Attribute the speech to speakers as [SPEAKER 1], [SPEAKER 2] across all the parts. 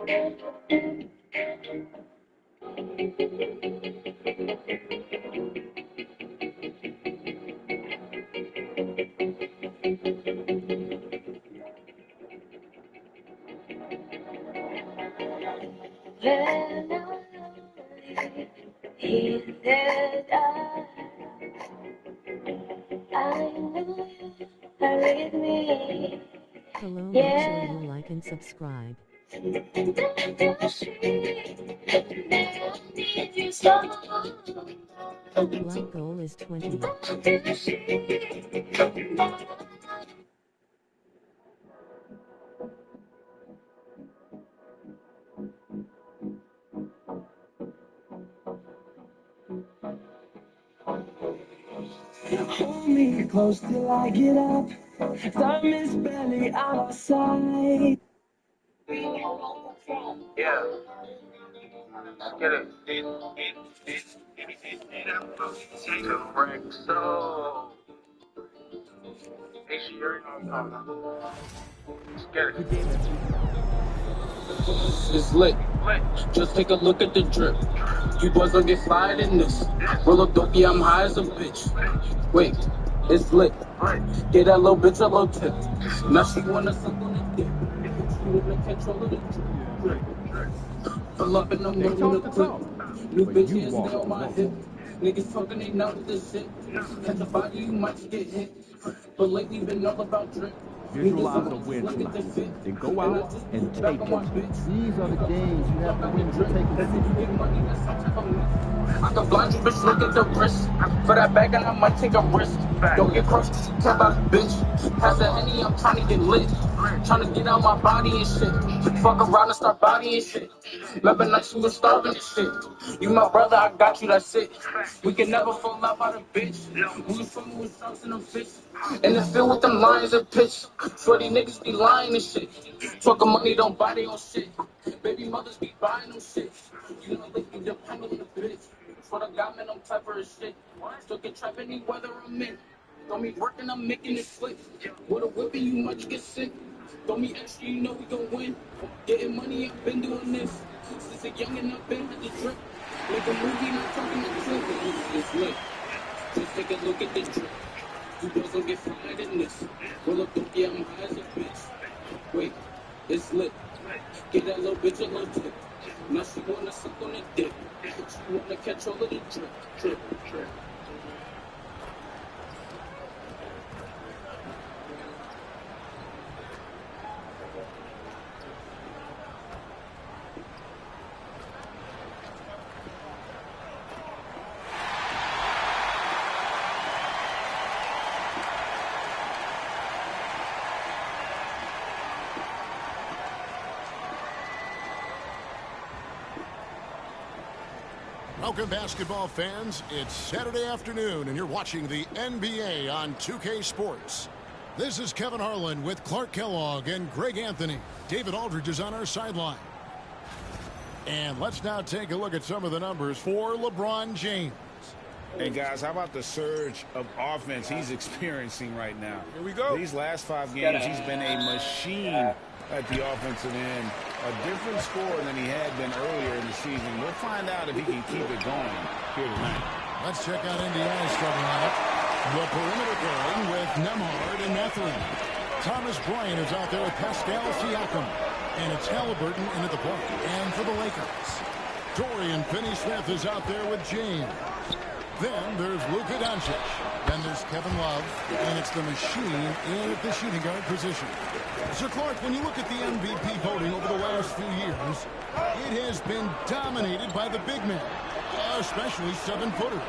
[SPEAKER 1] Hello, make sure you like and subscribe. Like goal is 20.
[SPEAKER 2] Hold me close till I get up. Time is barely on our side.
[SPEAKER 3] Yeah. Get it. So. Hey, she already know I'm coming. Let's get it.
[SPEAKER 4] It's lit. Just take a look at the drip. You boys don't get fired in this. Roll up dope, yeah, I'm high as a bitch. Wait, it's lit. Get that little bitch a little tip. Now she wanna suck on the dick. She wanna control of the drip. Pull up in the morning to clip. New bitch is still on my hip. Niggas talking, they know this shit. Catch a body, you might get hit. But lately been all about drip.
[SPEAKER 5] Visualize a win tonight, then go out and take it. These are the games you have to win to take it.
[SPEAKER 4] I can blind you, bitch, look at the wrist. For that bag, and I might take a risk. Don't get crushed, cause you care about a bitch. Pass the Henny, I'm trying to get lit. Trying to get out my body and shit. Fuck around and start bodying shit. Remember nights we was starving and shit. You my brother, I got you, that's it. We can never fall out by the bitch. We was from with sharks and them fish. In the field with them lions and pitch. Shorty niggas be lying and shit. Talking money, don't buy their own shit. Baby mothers be buying them shit. You know they be dependent on the bitch. For the government, I'm clever as shit. Still can trap any weather I'm in. Don't me working, I'm making it flip. With a whipping, you might get sick. Don't me extra, you know we gon' win. Getting money, I've been doing this. Since a youngin', I've been at the drip. Make a movie, not talking to clip. It's lit. Just take a look at the drip. You boys don't get fired in this. Roll up dope, yeah, I'm high as a bitch. Wait, it's lit. Get that little bitch a little tip. Now she wanna suck on the dick. She wanna catch all of the drip.
[SPEAKER 6] Welcome, basketball fans. It's Saturday afternoon, and you're watching the NBA on 2K Sports. This is Kevin Harlan with Clark Kellogg and Greg Anthony. David Aldridge is on our sideline. And let's now take a look at some of the numbers for LeBron James.
[SPEAKER 7] Hey, guys, how about the surge of offense he's experiencing right now?
[SPEAKER 8] Here we go.
[SPEAKER 7] These last 5 games, he's been a machine at the offensive end. A different score than he had been earlier in the season. We'll find out if he can keep it going here tonight.
[SPEAKER 6] Let's check out Indiana's starting lineup. The perimeter pairing with Nembhard and Mathurin. Thomas Bryant is out there with Pascal Siakam. And it's Halliburton into the point. And for the Lakers, Dorian Finney-Smith is out there with James. Then there's Luka Doncic. Then there's Kevin Love. And it's the machine in at the shooting guard position. So, Clark, when you look at the MVP voting over the last few years, it has been dominated by the big men, especially 7-footers.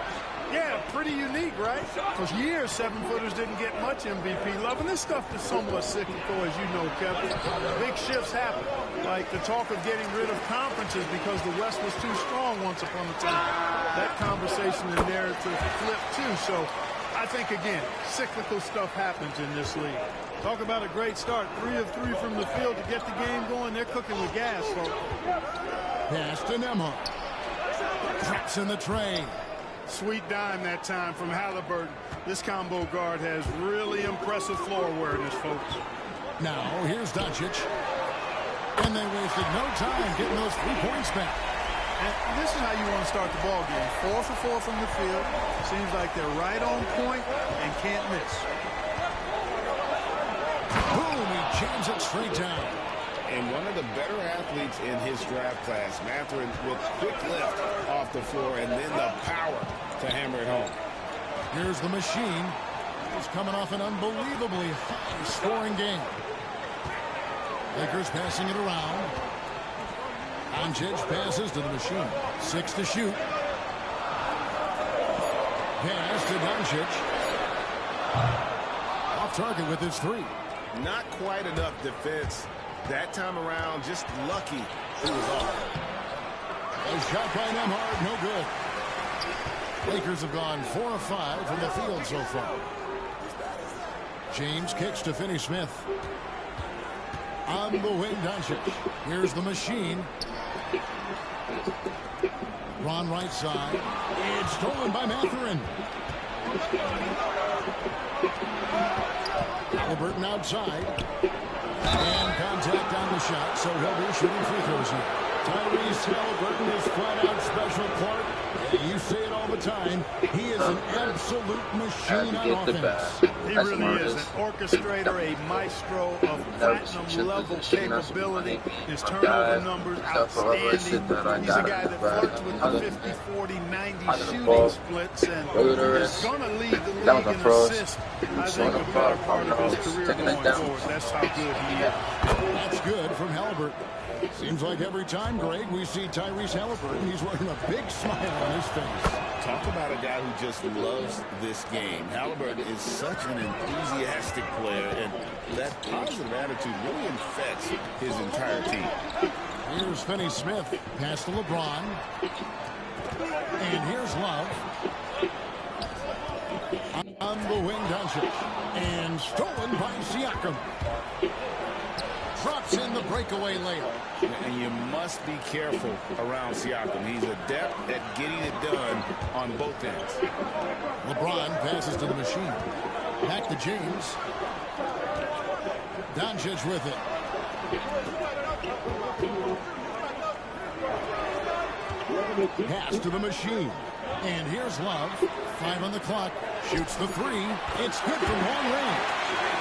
[SPEAKER 8] Yeah, pretty unique, right? For years, 7-footers didn't get much MVP love, and this stuff is somewhat cyclical, as you know, Kevin. Big shifts happen, like the talk of getting rid of conferences because the West was too strong once upon a time. That conversation and narrative flipped, too. So I think, again, cyclical stuff happens in this league. Talk about a great start. 3 of 3 from the field to get the game going. They're cooking with gas, folks.
[SPEAKER 6] Pass to Nembhard. Traps in the tray.
[SPEAKER 8] Sweet dime that time from Halliburton. This combo guard has really impressive floor awareness, folks.
[SPEAKER 6] Now, here's Doncic. And they wasted no time getting those 3 points back.
[SPEAKER 8] And this is how you want to start the ball game. 4 for 4 from the field. Seems like they're right on point and can't miss.
[SPEAKER 6] Boom, he jams it straight down.
[SPEAKER 7] And one of the better athletes in his draft class, Mathurin, with quick lift off the floor and then the power to hammer it home.
[SPEAKER 6] Here's the machine. He's coming off an unbelievably high-scoring game. Lakers passing it around. Doncic passes to the machine. 6 to shoot. Pass to Doncic. Off target with his 3.
[SPEAKER 7] Not quite enough defense that time around. Just lucky he was off.
[SPEAKER 6] A shot by Nemhard, no good. Lakers have gone 4 of 5 from the field so far. James kicks to Finney-Smith. On the wing, Doncic. Here's the machine. Ron right side. It's stolen by Mathurin. Halliburton outside. And contact on the shot, so he'll be shooting free throws here. Tyrese Halliburton is flat-out special, Clark. You say it all the time. He is an absolute machine on offense.
[SPEAKER 8] He really is an orchestrator, a maestro of platinum-level capability. His turnover numbers outstanding. He's a guy that flirts with the 50, 40, 90 shooting splits and is going to lead the league in assists. I think a better part of his career going forward. That's how good he is.
[SPEAKER 6] That's good from Halliburton. Seems like every time, Greg, we see Tyrese Halliburton, he's wearing a big smile on his face.
[SPEAKER 7] Talk about a guy who just loves this game. Halliburton is such an enthusiastic player, and that positive attitude really infects his entire team.
[SPEAKER 6] Here's Finney-Smith, pass to LeBron. And here's Love. On the wing, Doncic. And stolen by Siakam. Drops in the breakaway layup.
[SPEAKER 7] And you must be careful around Siakam. He's adept at getting it done on both ends.
[SPEAKER 6] LeBron passes to the machine. Back to James. Doncic with it. Pass to the machine. And here's Love. 5 on the clock. Shoots the 3. It's good from long range.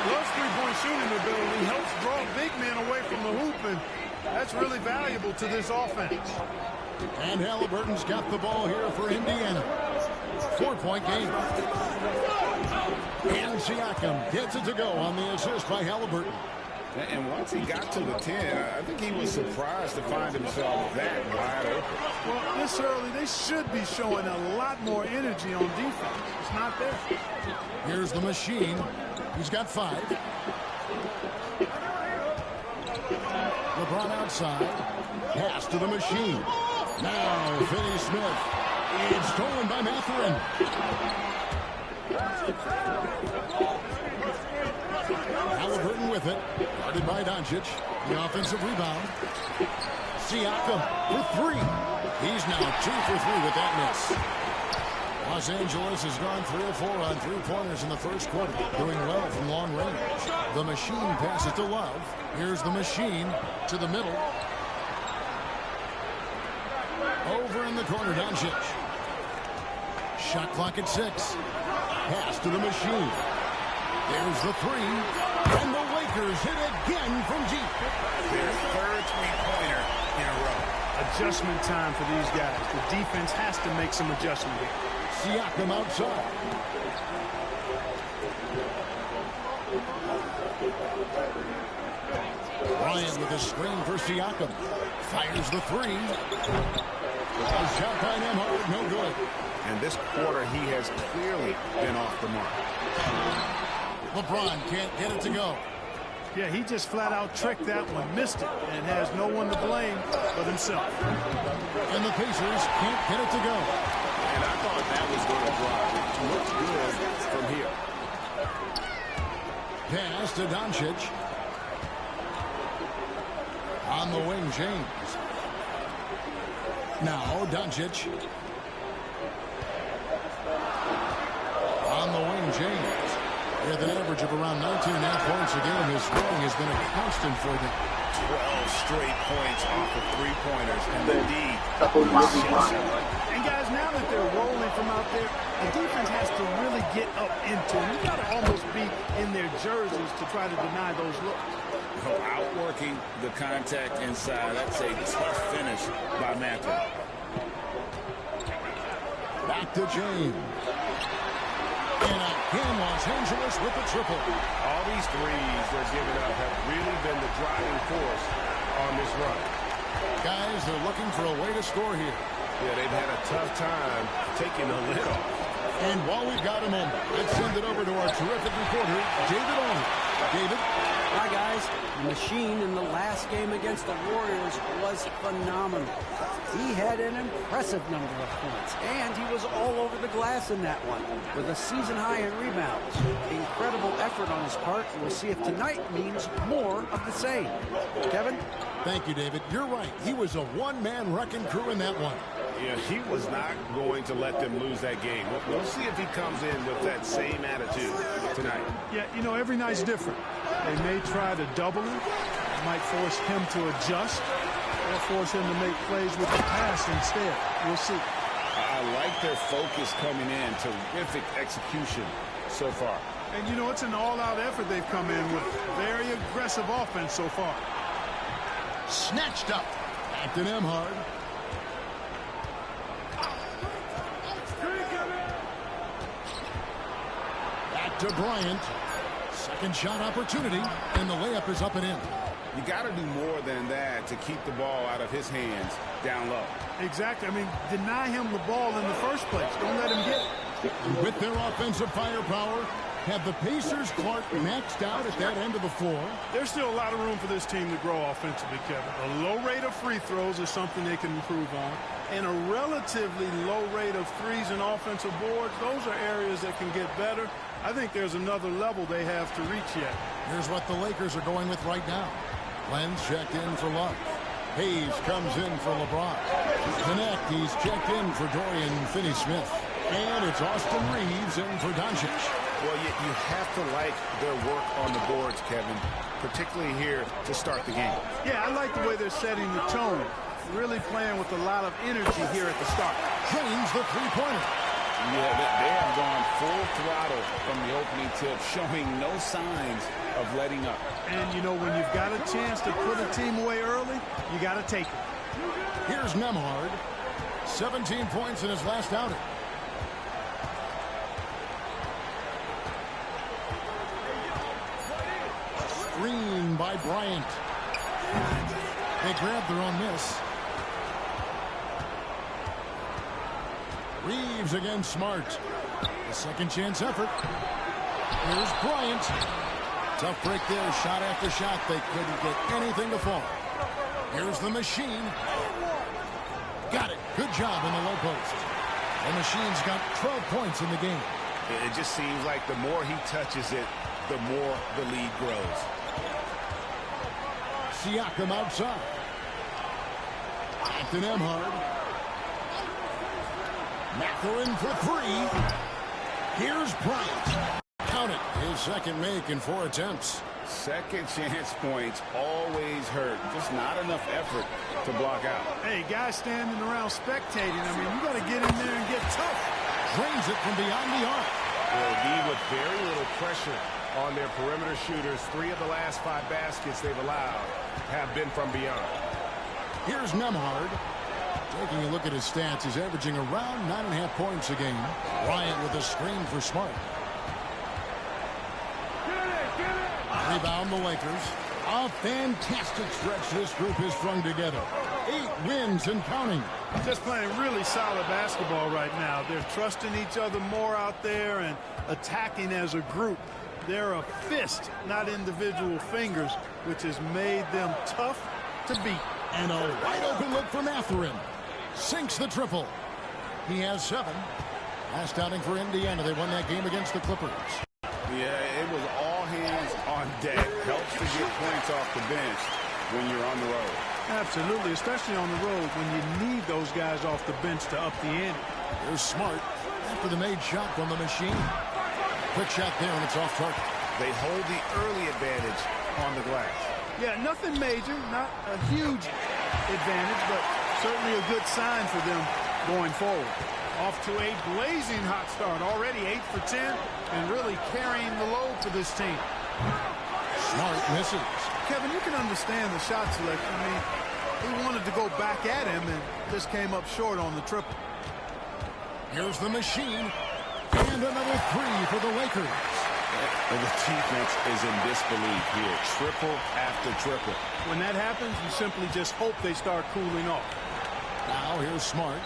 [SPEAKER 8] Love's three-point shooting ability helps draw big men away from the hoop, and that's really valuable to this offense.
[SPEAKER 6] And Halliburton's got the ball here for Indiana. 4-point game. And Siakam gets it to go on the assist by Halliburton.
[SPEAKER 7] And once he got to the 10, I think he was surprised to find himself that wide open.
[SPEAKER 8] Well, this early, they should be showing a lot more energy on defense. It's not there.
[SPEAKER 6] Here's the machine. He's got 5. LeBron outside. Pass to the machine. Now Finney-Smith. It's stolen by Mathurin. Halliburton with it. Guarded by Doncic. The offensive rebound. Siakam for 3. He's now 2 for 3 with that miss. Los Angeles has gone 3 of 4 on 3-pointers in the first quarter, doing well from long range. The machine passes to Love. Here's the machine to the middle. Over in the corner, Doncic. Shot clock at 6. Pass to the machine. There's the 3. And the Lakers hit again from deep.
[SPEAKER 7] Their third three-pointer in a row.
[SPEAKER 8] Adjustment time for these guys. The defense has to make some adjustment here.
[SPEAKER 6] Siakam outside. Bryant with a screen for Siakam. Fires the 3. A shot by Nemhard, no good.
[SPEAKER 7] And this quarter, he has clearly been off the mark.
[SPEAKER 6] LeBron can't get it to go.
[SPEAKER 8] Yeah, he just flat out tricked that one, missed it, and has no one to blame but himself.
[SPEAKER 6] And the Pacers can't get it to go.
[SPEAKER 7] And I thought that was going to drop. Looks good from here.
[SPEAKER 6] Pass to Doncic. On the wing, James. Now Doncic. On the wing, James. With an average of around 19.5 points a game, his scoring has been a constant for them.
[SPEAKER 7] 12 straight points off of three-pointers, and the D.
[SPEAKER 8] And guys, now that they're rolling from out there, the defense has to really get up into them. You got to almost be in their jerseys to try to deny those looks.
[SPEAKER 7] Outworking the contact inside. That's a tough finish by Matthew.
[SPEAKER 6] Back to James. And again, Los Angeles with the triple.
[SPEAKER 3] All these threes they're giving up have really been the driving force on this run.
[SPEAKER 6] Guys, they're looking for a way to score here.
[SPEAKER 3] Yeah, they've had a tough time taking the lid off.
[SPEAKER 6] And while we've got a moment, let's send it over to our terrific reporter, David Olney. David?
[SPEAKER 9] Hi, guys. The machine in the last game against the Warriors was phenomenal. He had an impressive number of points, and he was all over the glass in that one, with a season high in rebounds. Incredible effort on his part. We'll see if tonight means more of the same. Kevin?
[SPEAKER 6] Thank you, David. You're right. He was a one-man wrecking crew in that one.
[SPEAKER 3] Yeah, he was not going to let them lose that game. We'll see if he comes in with that same attitude tonight.
[SPEAKER 8] Yeah, you know, every night's different. They may try to double him. It might force him to adjust or force him to make plays with the pass instead. We'll see.
[SPEAKER 7] I like their focus coming in. Terrific execution so far.
[SPEAKER 8] And, you know, it's an all-out effort they've come in with. Very aggressive offense so far.
[SPEAKER 6] Snatched up. Back to Nemhard. Back to Bryant. Second shot opportunity, and the layup is up and in.
[SPEAKER 7] You got to do more than that to keep the ball out of his hands down low.
[SPEAKER 8] Exactly. I mean, deny him the ball in the first place. Don't let him get it.
[SPEAKER 6] With their offensive firepower, have the Pacers Clark maxed out at that end of the floor?
[SPEAKER 8] There's still a lot of room for this team to grow offensively, Kevin. A low rate of free throws is something they can improve on. And a relatively low rate of threes and offensive boards, those are areas that can get better. I think there's another level they have to reach yet.
[SPEAKER 6] Here's what the Lakers are going with right now. Len's checked in for Love. Hayes comes in for LeBron. Connect, he's checked in for Dorian Finney-Smith. And it's Austin Reeves in for Doncic.
[SPEAKER 7] Well, you have to like their work on the boards, Kevin, particularly here to start the game.
[SPEAKER 8] Yeah, I like the way they're setting the tone. Really playing with a lot of energy here at the start.
[SPEAKER 6] Drains the three-pointer.
[SPEAKER 7] Yeah, they have gone full throttle from the opening tip, showing no signs of letting up.
[SPEAKER 8] And, you know, when you've got a chance to put a team away early, you got to take it.
[SPEAKER 6] Here's Nemhard. 17 points in his last outing. Screen by Bryant. They grabbed their own miss. Reeves against Smart. A second chance effort. Here's Bryant. Tough break there. Shot after shot. They couldn't get anything to fall. Here's the machine. Got it. Good job in the low post. The machine's got 12 points in the game.
[SPEAKER 7] It just seems like the more he touches it, the more the lead grows.
[SPEAKER 6] Siakam outside. Back to Nemhard. Mathurin for three. Here's Bryant. Count it. His second make in 4 attempts.
[SPEAKER 7] Second chance points always hurt. Just not enough effort to block out.
[SPEAKER 8] Hey, guys standing around spectating. I mean, you got to get in there and get tough.
[SPEAKER 6] Drains it from beyond the arc.
[SPEAKER 3] Will be with very little pressure on their perimeter shooters. 3 of the last 5 baskets they've allowed have been from beyond.
[SPEAKER 6] Here's Nemhard. Taking a look at his stats, he's averaging around 9.5 points a game. Bryant with a screen for Smart. Rebound the Lakers. A fantastic stretch this group has strung together. 8 wins and counting.
[SPEAKER 8] Just playing really solid basketball right now. They're trusting each other more out there and attacking as a group. They're a fist, not individual fingers, which has made them tough to beat.
[SPEAKER 6] And a wide open look for Mathurin. Sinks the triple. He has 7. Last outing for Indiana. They won that game against the Clippers.
[SPEAKER 7] Yeah, it was all hands on deck. Helps to get points off the bench when you're on the road.
[SPEAKER 8] Absolutely, especially on the road when you need those guys off the bench to up the ante.
[SPEAKER 6] There's Smart after the made shot from the machine. Quick shot there, and it's off target.
[SPEAKER 3] They hold the early advantage on the glass.
[SPEAKER 8] Yeah, nothing major, not a huge advantage, but certainly a good sign for them going forward. Off to a blazing hot start. Already 8 for 10 and really carrying the load for this team.
[SPEAKER 6] Smart misses.
[SPEAKER 8] Kevin, you can understand the shot selection. I mean, he wanted to go back at him and just came up short on the triple.
[SPEAKER 6] Here's the machine. And another three for the Lakers.
[SPEAKER 7] The defense is in disbelief here. Triple after triple.
[SPEAKER 8] When that happens, you simply just hope they start cooling off.
[SPEAKER 6] Now here's Smart.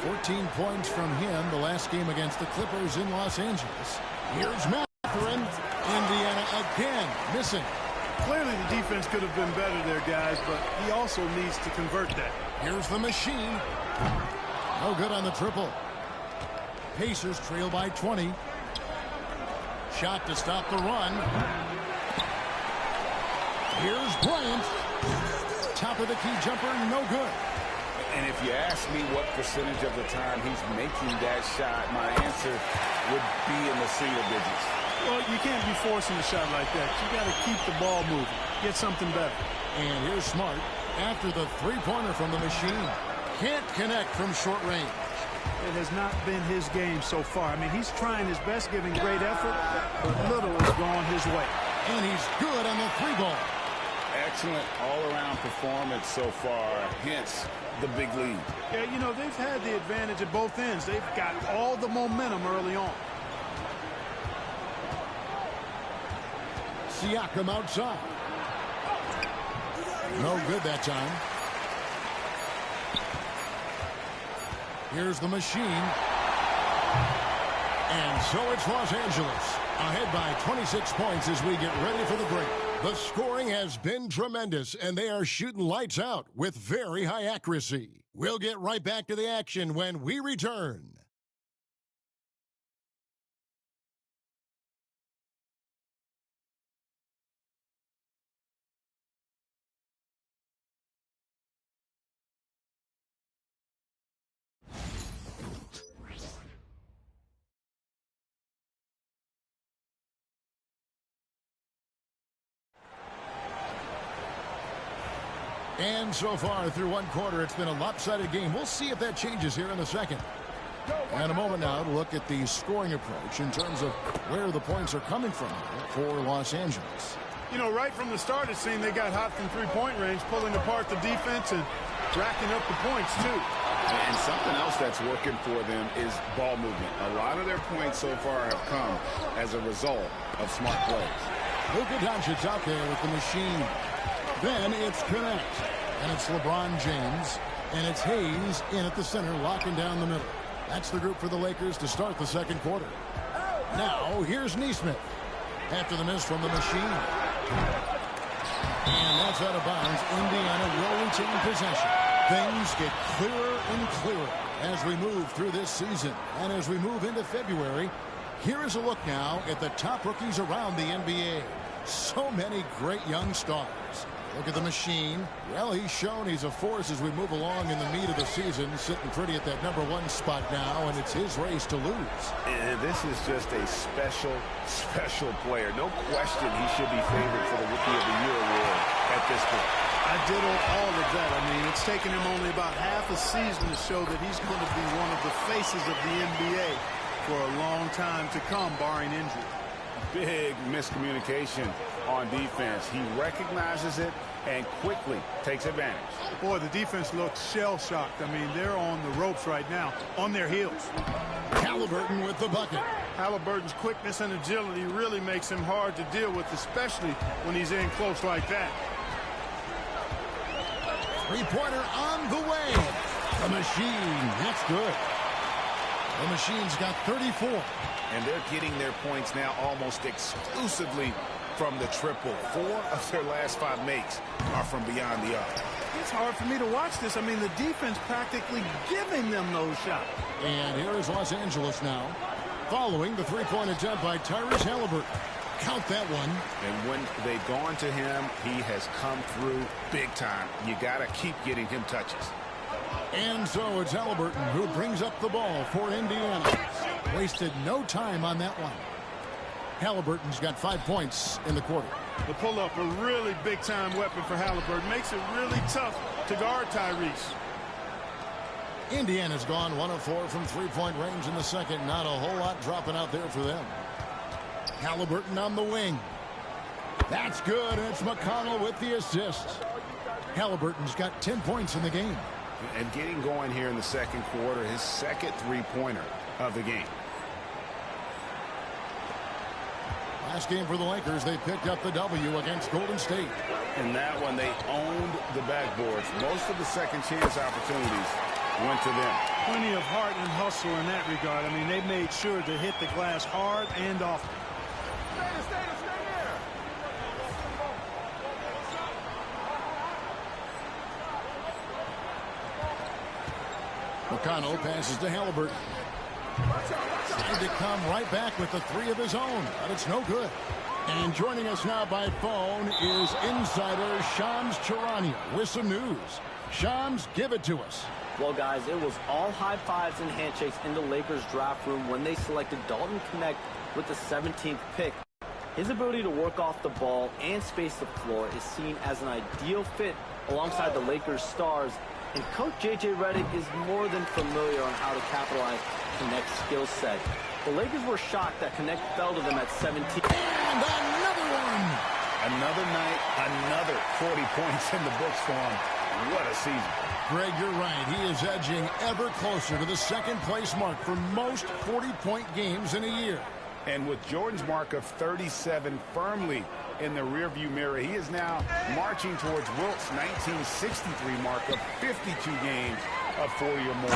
[SPEAKER 6] 14 points from him the last game against the Clippers in Los Angeles. Here's Mathurin. Indiana again missing.
[SPEAKER 8] Clearly the defense could have been better there, guys, but he also needs to convert that.
[SPEAKER 6] Here's the machine. No good on the triple. Pacers trail by 20. Shot to stop the run. Here's Bryant. Top of the key jumper, no good.
[SPEAKER 7] And if you ask me what percentage of the time he's making that shot, my answer would be in the single digits.
[SPEAKER 8] Well, you can't be forcing a shot like that. You got to keep the ball moving. Get something better.
[SPEAKER 6] And here's Smart after the three-pointer from the machine. Can't connect from short range.
[SPEAKER 8] It has not been his game so far. I mean, he's trying his best, giving great effort, but little has gone his way.
[SPEAKER 6] And he's good on the three ball.
[SPEAKER 7] Excellent all-around performance so far, hence the big lead.
[SPEAKER 8] Yeah, you know, they've had the advantage at both ends. They've got all the momentum early on.
[SPEAKER 6] Siakam outside. No good that time. Here's the machine. And so it's Los Angeles ahead by 26 points as we get ready for the break. The scoring has been tremendous, and they are shooting lights out with very high accuracy. We'll get right back to the action when we return. And so far through one quarter, it's been a lopsided game. We'll see if that changes here in the second. And a moment now to look at the scoring approach in terms of where the points are coming from for Los Angeles.
[SPEAKER 8] You know, right from the start, it seemed they got hot from three-point range, pulling apart the defense and racking up the points, too.
[SPEAKER 7] And something else that's working for them is ball movement. A lot of their points so far have come as a result of smart plays.
[SPEAKER 6] Luka Doncic's out there with the machine. Then it's Connect. And it's LeBron James. And it's Hayes in at the center, locking down the middle. That's the group for the Lakers to start the second quarter. Now, here's Neesmith. After the miss from the machine. And that's out of bounds. Indiana will retain possession. Things get clearer and clearer as we move through this season. And as we move into February, here is a look now at the top rookies around the NBA. So many great young stars. Look at the machine. Well, he's shown he's a force as we move along in the meat of the season, sitting pretty at that #1 spot now, and it's his race to lose.
[SPEAKER 3] And this is just a special, special player. No question he should be favored for the Rookie of the Year award at this point.
[SPEAKER 8] I ditto all of that. I mean, it's taken him only about half a season to show that he's going to be one of the faces of the NBA for a long time to come, barring injury.
[SPEAKER 7] Big miscommunication on defense. He recognizes it and quickly takes advantage.
[SPEAKER 8] Boy, the defense looks shell-shocked. I mean, they're on the ropes right now, on their heels.
[SPEAKER 6] Halliburton with the bucket.
[SPEAKER 8] Halliburton's quickness and agility really makes him hard to deal with, especially when he's in close like that.
[SPEAKER 6] Three-pointer on the way. The machine. That's good. The machine's got 34.
[SPEAKER 3] And they're getting their points now almost exclusively from the triple. 4 of their last 5 makes are from beyond the arc.
[SPEAKER 8] It's hard for me to watch this. I mean, the defense practically giving them those shots.
[SPEAKER 6] And here is Los Angeles now, following the three-point attempt by Tyrese Halliburton. Count that one.
[SPEAKER 3] And when they've gone to him, he has come through big time. You got to keep getting him touches.
[SPEAKER 6] And so it's Halliburton who brings up the ball for Indiana. Wasted no time on that one. Halliburton's got 5 points in the quarter.
[SPEAKER 8] The pull-up, a really big-time weapon for Halliburton. Makes it really tough to guard Tyrese.
[SPEAKER 6] Indiana's gone 1 of 4 from three-point range in the second. Not a whole lot dropping out there for them. Halliburton on the wing. That's good. It's McConnell with the assist. Halliburton's got 10 points in the game.
[SPEAKER 3] And getting going here in the second quarter, his second three-pointer of the game.
[SPEAKER 6] Last game for the Lakers, they picked up the W against Golden State.
[SPEAKER 3] In that one, they owned the backboards. Most of the second chance opportunities went to them.
[SPEAKER 8] Plenty of heart and hustle in that regard. I mean, they made sure to hit the glass hard and often.
[SPEAKER 6] McConnell passes to Halliburton. Trying to come right back with the three of his own, but it's no good. And joining us now by phone is insider Shams Charania with some news. Shams, give it to us.
[SPEAKER 10] Well, guys, it was all high fives and handshakes in the Lakers draft room when they selected Dalton Knecht with the 17th pick. His ability to work off the ball and space the floor is seen as an ideal fit alongside the Lakers stars. And coach J.J. Redick is more than familiar on how to capitalize Knecht's skill set. The Lakers were shocked that Knecht fell to them at 17.
[SPEAKER 6] And another one!
[SPEAKER 3] Another night, another 40 points in the books for him. What a season.
[SPEAKER 6] Greg, you're right. He is edging ever closer to the second-place mark for most 40-point games in a year.
[SPEAKER 3] And with Jordan's mark of 37 firmly in the rearview mirror, he is now marching towards Wilt's 1963 mark of 52 games of 40 or more.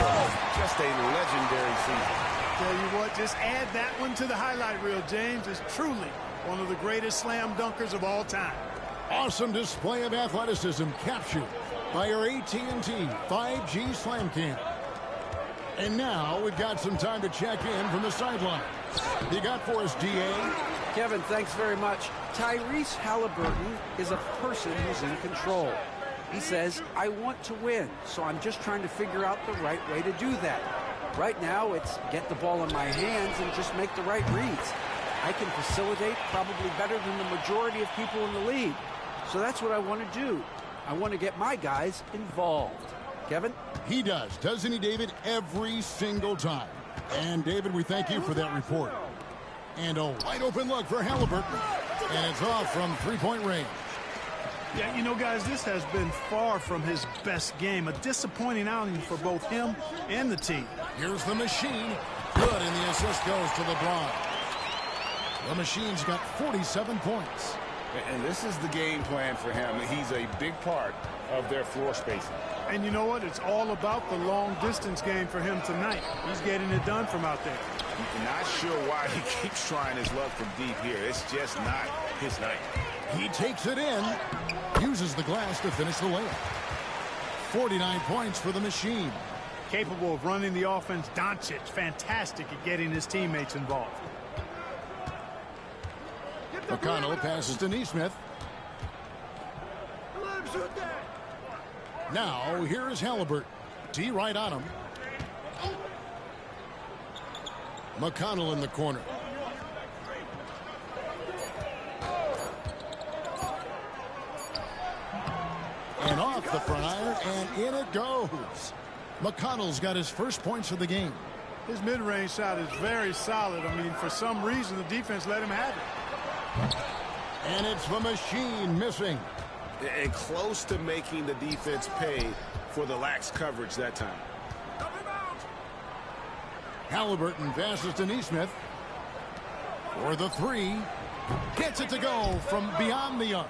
[SPEAKER 3] Just a legendary season.
[SPEAKER 8] Tell you what, just add that one to the highlight reel, James. Is truly one of the greatest slam dunkers of all time.
[SPEAKER 6] Awesome display of athleticism captured by our AT&T 5G Slam Cam. And now we've got some time to check in from the sideline. You got for us, D.A.?
[SPEAKER 9] Kevin, thanks very much. Tyrese Halliburton is a person who's in control. He says, I want to win, so I'm just trying to figure out the right way to do that. Right now, it's get the ball in my hands and just make the right reads. I can facilitate probably better than the majority of people in the league. So that's what I want to do. I want to get my guys involved. Kevin?
[SPEAKER 6] He does, doesn't he, David? Every single time. And, David, we thank you for that report. And a wide-open look for Halliburton. And it's off from three-point range.
[SPEAKER 8] Yeah, you know, guys, this has been far from his best game. A disappointing outing for both him and the team.
[SPEAKER 6] Here's the machine. Good, and the assist goes to LeBron. The machine's got 47 points.
[SPEAKER 3] And this is the game plan for him. He's a big part of their floor spacing.
[SPEAKER 8] And you know what? It's all about the long-distance game for him tonight. He's getting it done from out there.
[SPEAKER 3] Not sure why he keeps trying his luck from deep here. It's just not his night.
[SPEAKER 6] He takes it in, uses the glass to finish the layup. 49 points for the machine.
[SPEAKER 8] Capable of running the offense. Doncic, fantastic at getting his teammates involved.
[SPEAKER 6] McConnell passes to Nesmith. Now, here is Halliburton. D right on him. McConnell in the corner. And off the front iron, and in it goes. McConnell's got his first points of the game.
[SPEAKER 8] His mid-range shot is very solid. I mean, for some reason, the defense let him have it.
[SPEAKER 6] And it's the machine missing.
[SPEAKER 3] And close to making the defense pay for the lax coverage that time.
[SPEAKER 6] Halliburton passes to Nesmith. For the three. Gets it to go from beyond the arc.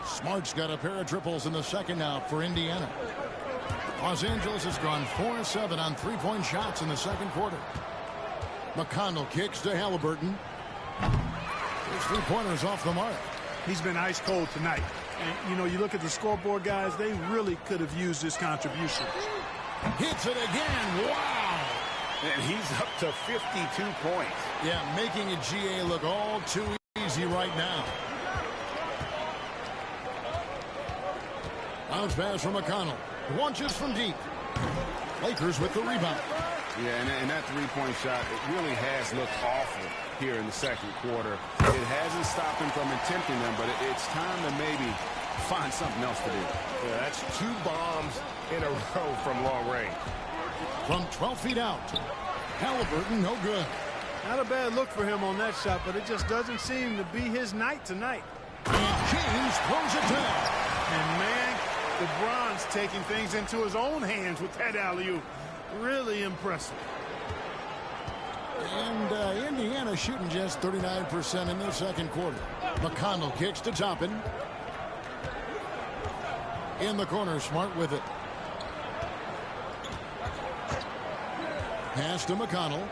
[SPEAKER 6] Smart's got a pair of triples in the second now for Indiana. Los Angeles has gone 4-7 on three-point shots in the second quarter. McConnell kicks to Halliburton. His three-pointer's off the mark.
[SPEAKER 8] He's been ice cold tonight. And, you know, you look at the scoreboard, guys, they really could have used this contribution.
[SPEAKER 6] Hits it again. Wow.
[SPEAKER 3] And he's up to 52 points.
[SPEAKER 6] Yeah, making a GA look all too easy right now. Bounce pass from McConnell. Launches from deep. Lakers with the rebound.
[SPEAKER 3] Yeah, and that three-point shot, it really has looked awful here in the second quarter. It hasn't stopped him from attempting them, but it's time to maybe find something else to do.
[SPEAKER 11] Yeah, that's 2 bombs in a row from long range.
[SPEAKER 6] From 12 feet out, Halliburton, no good.
[SPEAKER 8] Not a bad look for him on that shot, but it just doesn't seem to be his night tonight.
[SPEAKER 6] And James throws it down.
[SPEAKER 8] And, man, LeBron's taking things into his own hands with that alley-oop. Really impressive.
[SPEAKER 6] And Indiana shooting just 39% in the second quarter. McConnell kicks to Toppin. In the corner, Smart with it. Pass to McConnell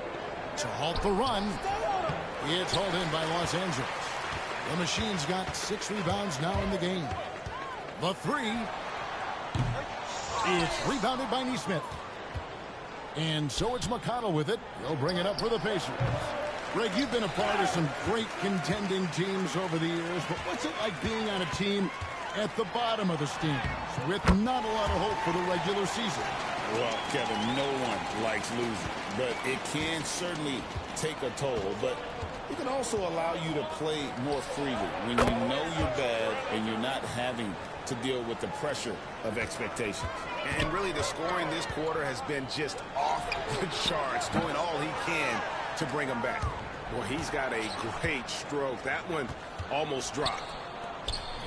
[SPEAKER 6] to halt the run. It's hauled in by Los Angeles. The Machine's got 6 rebounds now in the game. The three. It's rebounded by Neesmith. And so it's McConnell with it. He'll bring it up for the Pacers. Greg, you've been a part of some great contending teams over the years, but what's it like being on a team at the bottom of the standings with not a lot of hope for the regular season?
[SPEAKER 7] Well, Kevin, no one likes losing, but it can certainly take a toll. But it can also allow you to play more freely when you know you're bad and you're not having to deal with the pressure of expectations.
[SPEAKER 3] And really, the scoring this quarter has been just off the charts, doing all he can to bring him back. Well, he's got a great stroke. That one almost dropped.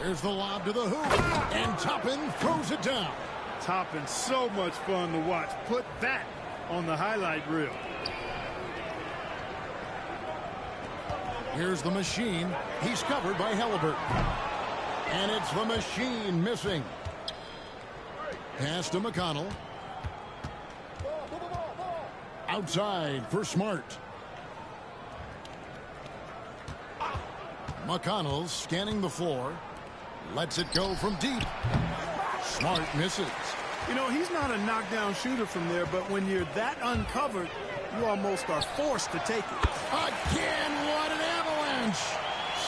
[SPEAKER 6] There's the lob to the hoop, and Toppin throws it down.
[SPEAKER 8] Toppin, so much fun to watch. Put that on the highlight reel.
[SPEAKER 6] Here's the Machine. He's covered by Halliburton. And it's the Machine missing. Pass to McConnell. Outside for Smart. McConnell scanning the floor. Lets it go from deep. Smart misses.
[SPEAKER 8] You know, he's not a knockdown shooter from there, but when you're that uncovered, you almost are forced to take it.
[SPEAKER 6] Again, what an avalanche.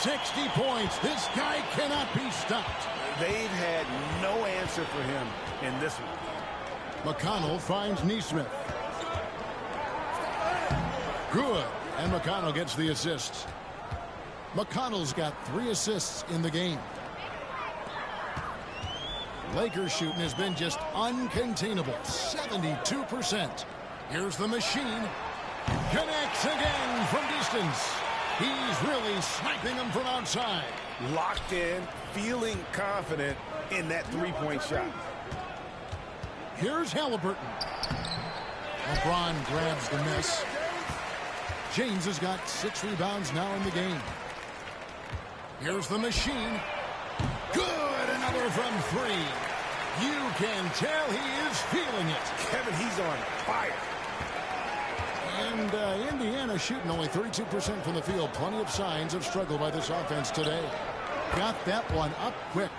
[SPEAKER 6] 60 points. This guy cannot be stopped.
[SPEAKER 3] They've had no answer for him in this one.
[SPEAKER 6] McConnell finds Neesmith. Good. And McConnell gets the assist. McConnell's got 3 assists in the game. Lakers shooting has been just uncontainable. 72%. Here's the Machine. Connects again from distance. He's really sniping them from outside.
[SPEAKER 3] Locked in, feeling confident in that three-point shot.
[SPEAKER 6] Here's Halliburton. LeBron grabs the miss. James has got 6 rebounds now in the game. Here's the Machine. Good, another from 3. You can tell he is feeling it.
[SPEAKER 3] Kevin, he's on fire.
[SPEAKER 6] And Indiana shooting only 32% from the field. Plenty of signs of struggle by this offense today. Got that one up quick.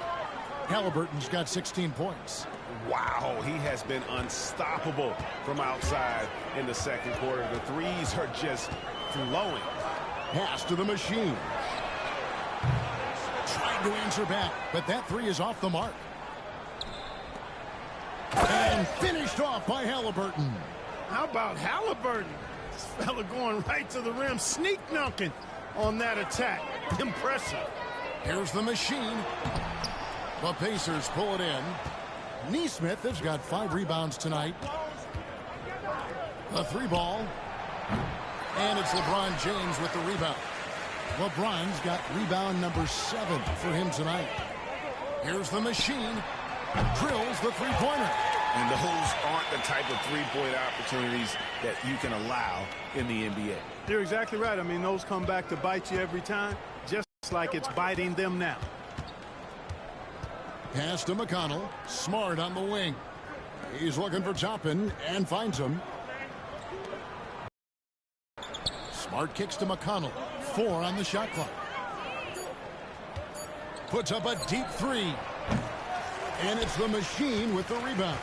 [SPEAKER 6] Halliburton's got 16 points.
[SPEAKER 3] Wow, he has been unstoppable from outside in the second quarter. The threes are just flowing.
[SPEAKER 6] Pass to the Machine. Trying to answer back, but that 3 is off the mark. And finished off by Halliburton.
[SPEAKER 8] How about Halliburton? This fella going right to the rim, sneak dunking on that attack. Impressive.
[SPEAKER 6] Here's the Machine. The Pacers pull it in. Neesmith has got 5 rebounds tonight. The 3 ball. And it's LeBron James with the rebound. LeBron's got rebound number 7 for him tonight. Here's the Machine. Drills the three-pointer.
[SPEAKER 3] And those aren't the type of three-point opportunities that you can allow in the NBA.
[SPEAKER 8] You're exactly right. I mean, those come back to bite you every time, just like it's biting them now.
[SPEAKER 6] Pass to McConnell. Smart on the wing. He's looking for Toppin and finds him. Smart kicks to McConnell. 4 on the shot clock. Puts up a deep 3. And it's the Machine with the rebound.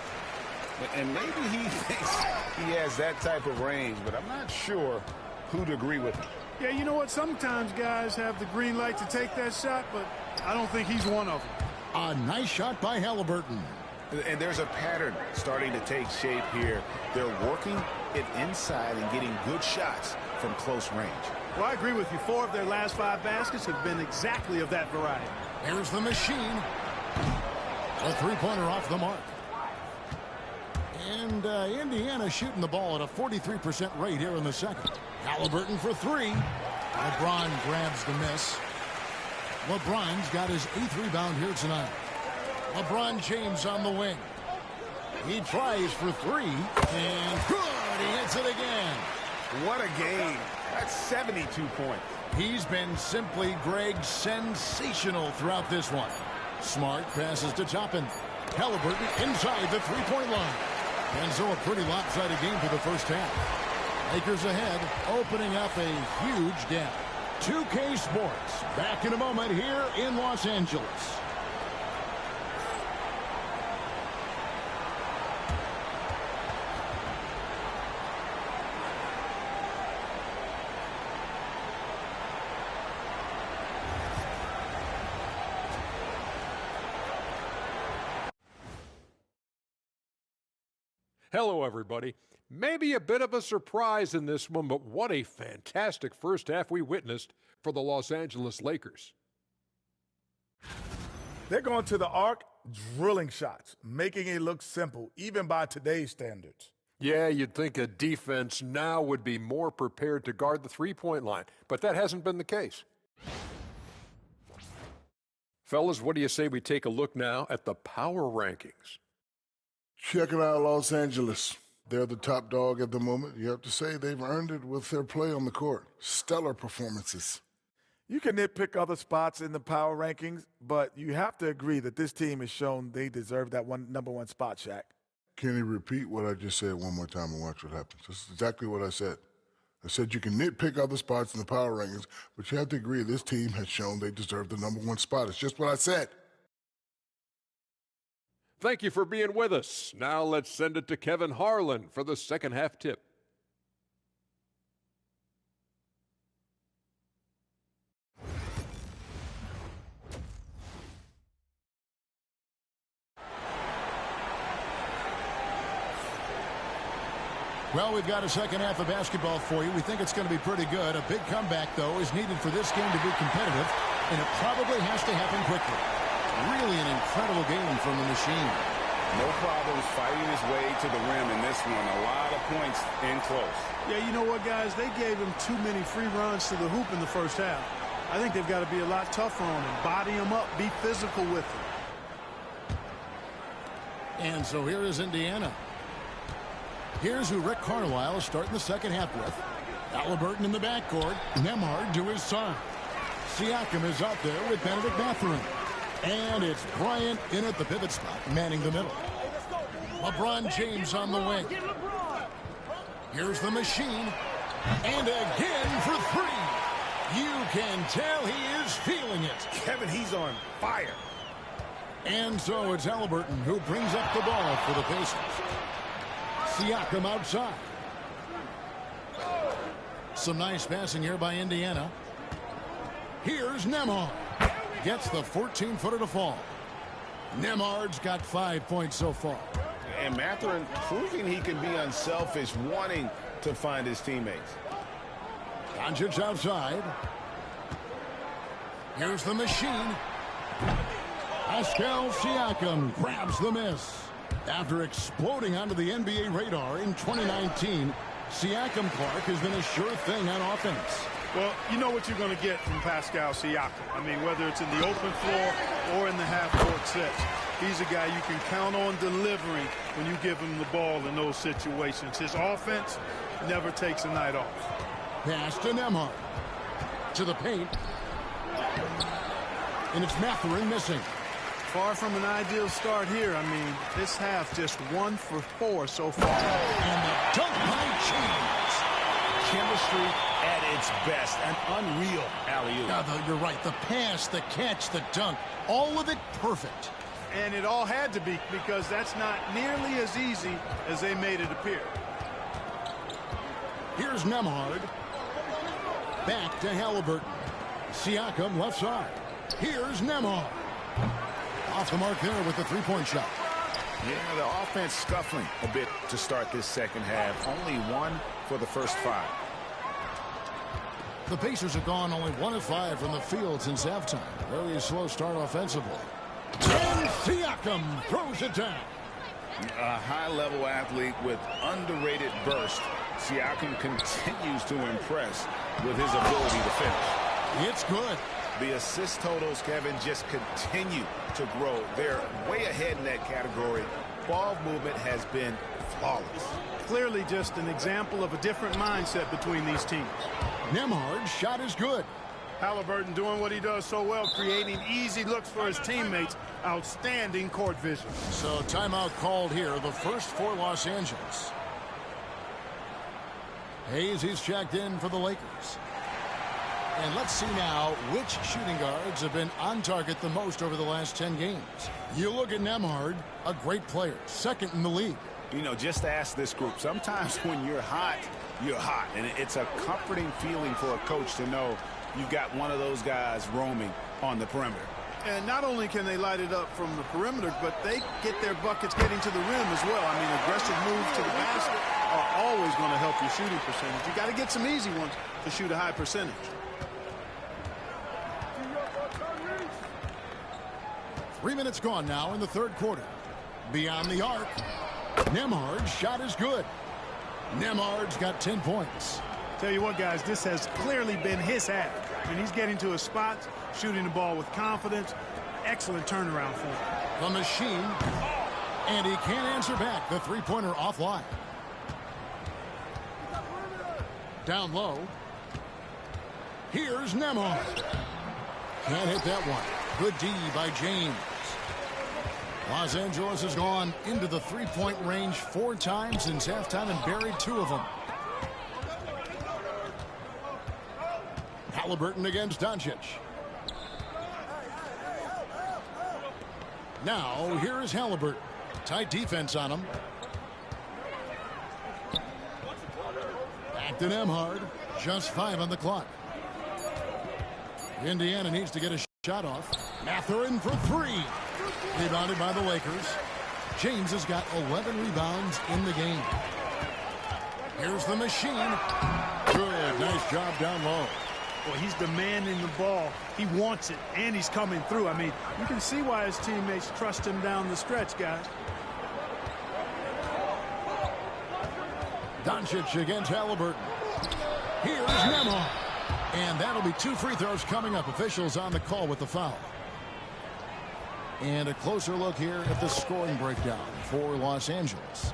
[SPEAKER 3] And maybe he thinks he has that type of range, but I'm not sure who'd agree with him.
[SPEAKER 8] Yeah, you know what? Sometimes guys have the green light to take that shot, but I don't think he's one of them.
[SPEAKER 6] A nice shot by Halliburton.
[SPEAKER 3] And there's a pattern starting to take shape here. They're working it inside and getting good shots from close range.
[SPEAKER 8] Well, I agree with you. 4 of their last 5 baskets have been exactly of that variety.
[SPEAKER 6] Here's the machine. A three-pointer off the mark. And Indiana shooting the ball at a 43% rate here in the second. Halliburton for 3. LeBron grabs the miss. LeBron's got his 8th rebound here tonight. LeBron James on the wing. He tries for 3. And good! He hits it again.
[SPEAKER 3] What a game. That's 72 points.
[SPEAKER 6] He's been simply, Greg, sensational throughout this one. Smart passes to Toppin. Halliburton inside the three-point line. And so a pretty lopsided game for the first half. Lakers ahead, opening up a huge gap. 2K Sports, back in a moment here in Los Angeles.
[SPEAKER 12] Hello, everybody. Maybe a bit of a surprise in this one, but what a fantastic first half we witnessed for the Los Angeles Lakers.
[SPEAKER 13] They're going to the arc, drilling shots, making it look simple, even by today's standards.
[SPEAKER 12] Yeah, you'd think a defense now would be more prepared to guard the three-point line, but that hasn't been the case. Fellas, what do you say we take a look now at the power rankings?
[SPEAKER 14] Check it out, Los Angeles. They're the top dog at the moment. You have to say they've earned it with their play on the court. Stellar performances.
[SPEAKER 13] You can nitpick other spots in the power rankings, but you have to agree that this team has shown they deserve that number one spot, Shaq.
[SPEAKER 14] Can you repeat what I just said one more time and watch what happens? This is exactly what I said. I said you can nitpick other spots in the power rankings, but you have to agree this team has shown they deserve the number one spot. It's just what I said.
[SPEAKER 12] Thank you for being with us. Now let's send it to Kevin Harlan for the second half tip.
[SPEAKER 6] Well, we've got a second half of basketball for you. We think it's going to be pretty good. A big comeback, though, is needed for this game to be competitive, and it probably has to happen quickly. Really an incredible game from the machine.
[SPEAKER 3] No problems fighting his way to the rim in this one. A lot of points in close.
[SPEAKER 8] Yeah, you know what, guys? They gave him too many free runs to the hoop in the first half. I think they've got to be a lot tougher on him. Body him up. Be physical with him.
[SPEAKER 6] And so here is Indiana. Here's who Rick Carlisle is starting the second half with. Halliburton in the backcourt. Nembhard to his side. Siakam is out there with Benedict Mathurin. And it's Bryant in at the pivot spot, manning the middle. LeBron James on the wing. Here's the machine. And again for 3. You can tell he is feeling it.
[SPEAKER 13] Kevin, he's on fire.
[SPEAKER 6] And so it's Halliburton who brings up the ball for the Pacers. Siakam outside. Some nice passing here by Indiana. Here's Nembhard. Gets the 14-footer to fall. Nembhard's got 5 points so far.
[SPEAKER 3] And Mathurin proving he can be unselfish, wanting to find his teammates.
[SPEAKER 6] Doncic outside. Here's the machine. Pascal Siakam grabs the miss. After exploding onto the NBA radar in 2019, Siakam Clark has been a sure thing on offense.
[SPEAKER 8] Well, you know what you're going to get from Pascal Siakam. I mean, whether it's in the open floor or in the half-court sets, he's a guy you can count on delivering when you give him the ball in those situations. His offense never takes a night off.
[SPEAKER 6] Pass to Nembhard. To the paint. And it's Mathurin missing.
[SPEAKER 8] Far from an ideal start here. I mean, this half just 1 for 4 so far.
[SPEAKER 6] And the dunk by James.
[SPEAKER 11] Chemistry at its best. An unreal alley-oop.
[SPEAKER 6] Yeah, you're right. The pass, the catch, the dunk, all of it perfect.
[SPEAKER 8] And it all had to be, because that's not nearly as easy as they made it appear.
[SPEAKER 6] Here's Nembhard. Back to Halliburton. Siakam left side. Here's Nembhard. Off the mark there with the three-point shot.
[SPEAKER 3] Yeah, the offense scuffling a bit to start this second half. Only 1 for the first 5.
[SPEAKER 6] The Pacers have gone only 1 of 5 from the field since halftime. Very slow start offensively. And Siakam throws it down.
[SPEAKER 3] A high-level athlete with underrated burst. Siakam continues to impress with his ability to finish.
[SPEAKER 6] It's good.
[SPEAKER 3] The assist totals, Kevin, just continue to grow. They're way ahead in that category. Ball movement has been flawless.
[SPEAKER 8] Clearly just an example of a different mindset between these teams.
[SPEAKER 6] Nembhard's shot is good.
[SPEAKER 8] Halliburton doing what he does so well, creating easy looks for his teammates. Outstanding court vision.
[SPEAKER 6] So timeout called here, the first for Los Angeles. Hayes, he's checked in for the Lakers. And let's see now which shooting guards have been on target the most over the last 10 games. You look at Nembhard, a great player, second in the league.
[SPEAKER 3] You know, just ask this group. Sometimes when you're hot, you're hot. And it's a comforting feeling for a coach to know you've got one of those guys roaming on the perimeter.
[SPEAKER 8] And not only can they light it up from the perimeter, but they get their buckets getting to the rim as well. I mean, aggressive moves to the basket are always going to help your shooting percentage. You got to get some easy ones to shoot a high percentage.
[SPEAKER 6] Three minutes gone now in the third quarter. Beyond the arc, Nembhard's shot is good. Nembhard's got 10 points.
[SPEAKER 8] Tell you what, guys, this has clearly been his half. And he's getting to his spots, shooting the ball with confidence. Excellent turnaround for him.
[SPEAKER 6] The machine, and he can't answer back. The three-pointer offline. Down low. Here's Nembhard. Can't hit that one. Good D by James. Los Angeles has gone into the three-point range 4 times since halftime and buried 2 of them. Halliburton against Doncic. Now, here is Halliburton. Tight defense on him. Back to Nembhard. Just 5 on the clock. Indiana needs to get a shot off. Mathurin for 3. Rebounded by the Lakers. James has got 11 rebounds in the game. Here's the machine. Good. Nice job down low.
[SPEAKER 8] Well, he's demanding the ball. He wants it, and he's coming through. I mean, you can see why his teammates trust him down the stretch, guys.
[SPEAKER 6] Doncic against Halliburton. Here's Nembhard. And that'll be 2 free throws coming up. Officials on the call with the foul. And a closer look here at the scoring breakdown for Los Angeles.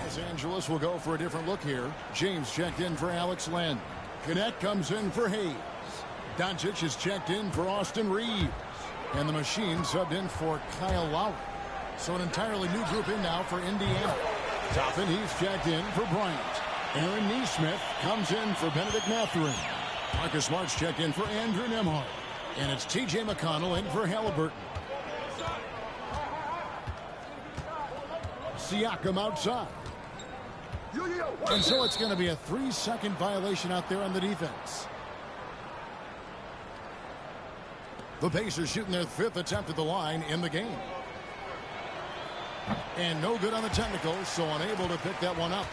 [SPEAKER 6] Los Angeles will go for a different look here. James checked in for Alex Len. Cadet comes in for Hayes. Doncic is checked in for Austin Reeves. And the machine subbed in for Kyle Lowry. So an entirely new group in now for Indiana. Toppin, he's checked in for Bryant. Aaron Nesmith comes in for Benedict Mathurin. Marcus Smart's checked in for Andrew Nembhard. And it's T.J. McConnell in for Halliburton. Siakam outside. And so it's going to be a 3-second violation out there on the defense. The Pacers shooting their 5th attempt at the line in the game. And no good on the technical, so unable to pick that one up.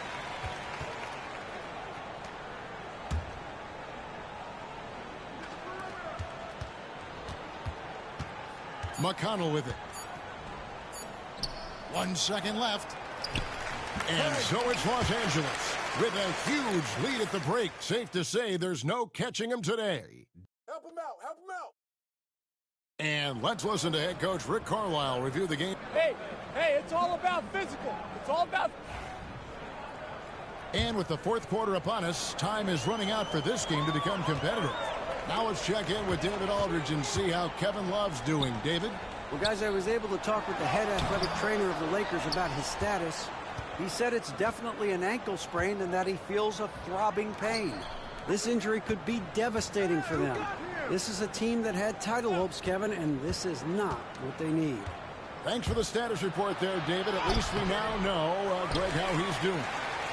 [SPEAKER 6] McConnell with it. 1 second left. And so it's Los Angeles with a huge lead at the break. Safe to say there's no catching him today.
[SPEAKER 15] Help him out. Help him out.
[SPEAKER 6] And let's listen to head coach Rick Carlisle review the game.
[SPEAKER 15] Hey, it's all about physical. It's all about...
[SPEAKER 6] And with the 4th quarter upon us, time is running out for this game to become competitive. Now let's check in with David Aldridge and see how Kevin Love's doing. David?
[SPEAKER 9] Well, guys, I was able to talk with the head athletic trainer of the Lakers about his status. He said it's definitely an ankle sprain and that he feels a throbbing pain. This injury could be devastating for them. This is a team that had title hopes, Kevin, and this is not what they need.
[SPEAKER 6] Thanks for the status report there, David. At least we now know, Greg, how he's doing.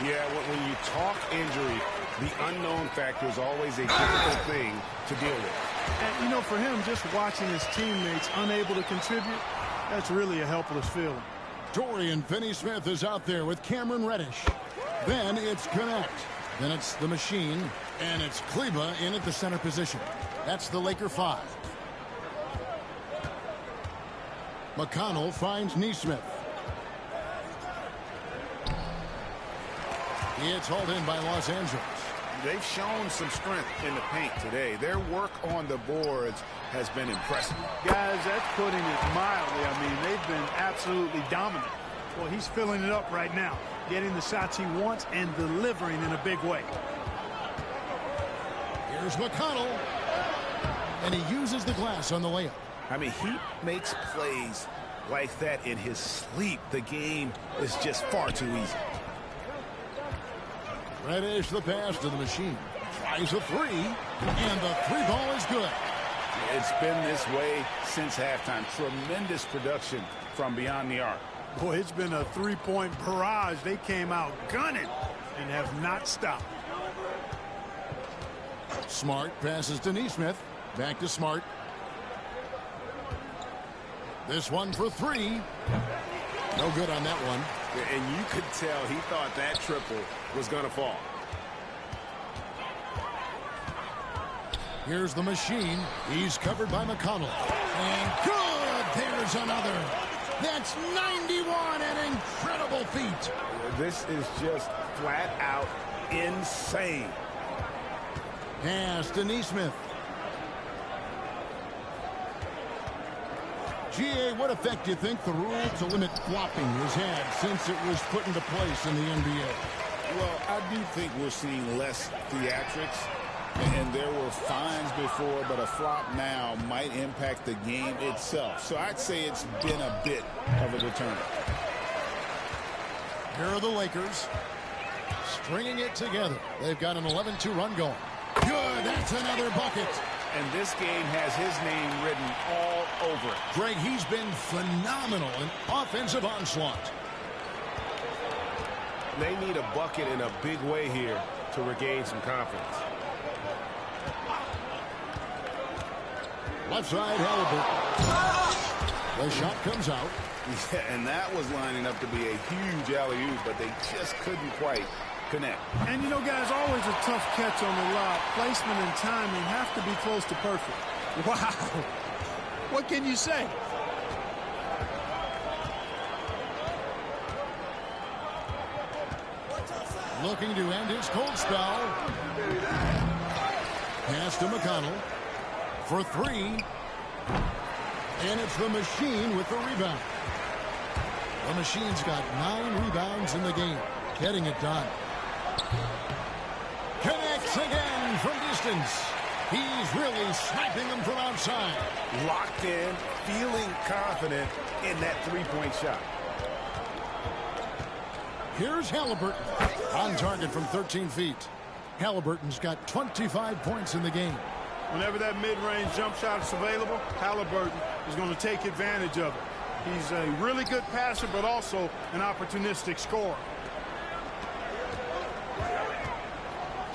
[SPEAKER 3] Yeah, when you talk injury, the unknown factor is always a difficult thing to deal with.
[SPEAKER 8] And, you know, for him, just watching his teammates unable to contribute, that's really a helpless feeling.
[SPEAKER 6] Dorian Finney-Smith is out there with Cameron Reddish. Then it's Connect. Then it's the Machine. And it's Kleba in at the center position. That's the Laker 5. McConnell finds Nesmith. It's hauled in by Los Angeles.
[SPEAKER 3] They've shown some strength in the paint today. Their work on the boards has been impressive.
[SPEAKER 8] Guys, that's putting it mildly. I mean, they've been absolutely dominant. Well, he's filling it up right now, getting the shots he wants and delivering in a big way.
[SPEAKER 6] Here's McConnell. And he uses the glass on the layup.
[SPEAKER 3] I mean, he makes plays like that in his sleep. The game is just far too easy.
[SPEAKER 6] Reddish the pass to the Machine. Tries a three. And the three ball is good.
[SPEAKER 3] It's been this way since halftime. Tremendous production from beyond the arc.
[SPEAKER 8] Boy, it's been a three-point barrage. They came out gunning and have not stopped.
[SPEAKER 6] Smart passes to Nesmith. Back to Smart. This one for three. No good on that one.
[SPEAKER 3] And you could tell he thought that triple was going to fall.
[SPEAKER 6] Here's the Machine. He's covered by McConnell. And good! There's another. That's 91, an incredible feat.
[SPEAKER 3] This is just flat out insane.
[SPEAKER 6] Pass to Nesmith. GA, what effect do you think the rule to limit flopping has had since it was put into place in the NBA?
[SPEAKER 7] Well, I do think we're seeing less theatrics. And there were fines before, but a flop now might impact the game itself. So I'd say it's been a bit of a deterrent.
[SPEAKER 6] Here are the Lakers stringing it together. They've got an 11-2 run going. Good, that's another bucket.
[SPEAKER 3] And this game has his name written all over it.
[SPEAKER 6] Greg, he's been phenomenal in offensive onslaught.
[SPEAKER 3] They need a bucket in a big way here to regain some confidence.
[SPEAKER 6] Left side, Halliburton. The shot comes out.
[SPEAKER 3] Yeah, and that was lining up to be a huge alley-oop, but they just couldn't quite connect.
[SPEAKER 8] And, you know, guys, always a tough catch on the lob. Placement and timing have to be close to perfect. Wow. What can you say?
[SPEAKER 6] Looking to end his cold spell. Pass to McConnell for three. And it's the Machine with the rebound. The Machine's got 9 rebounds in the game. Getting it done. Connects again from distance. He's really sniping them from outside.
[SPEAKER 3] Locked in, feeling confident in that three-point shot.
[SPEAKER 6] Here's Halliburton on target from 13 feet. Halliburton's got 25 points in the game.
[SPEAKER 8] Whenever that mid-range jump shot is available, Halliburton is going to take advantage of it. He's a really good passer, but also an opportunistic scorer.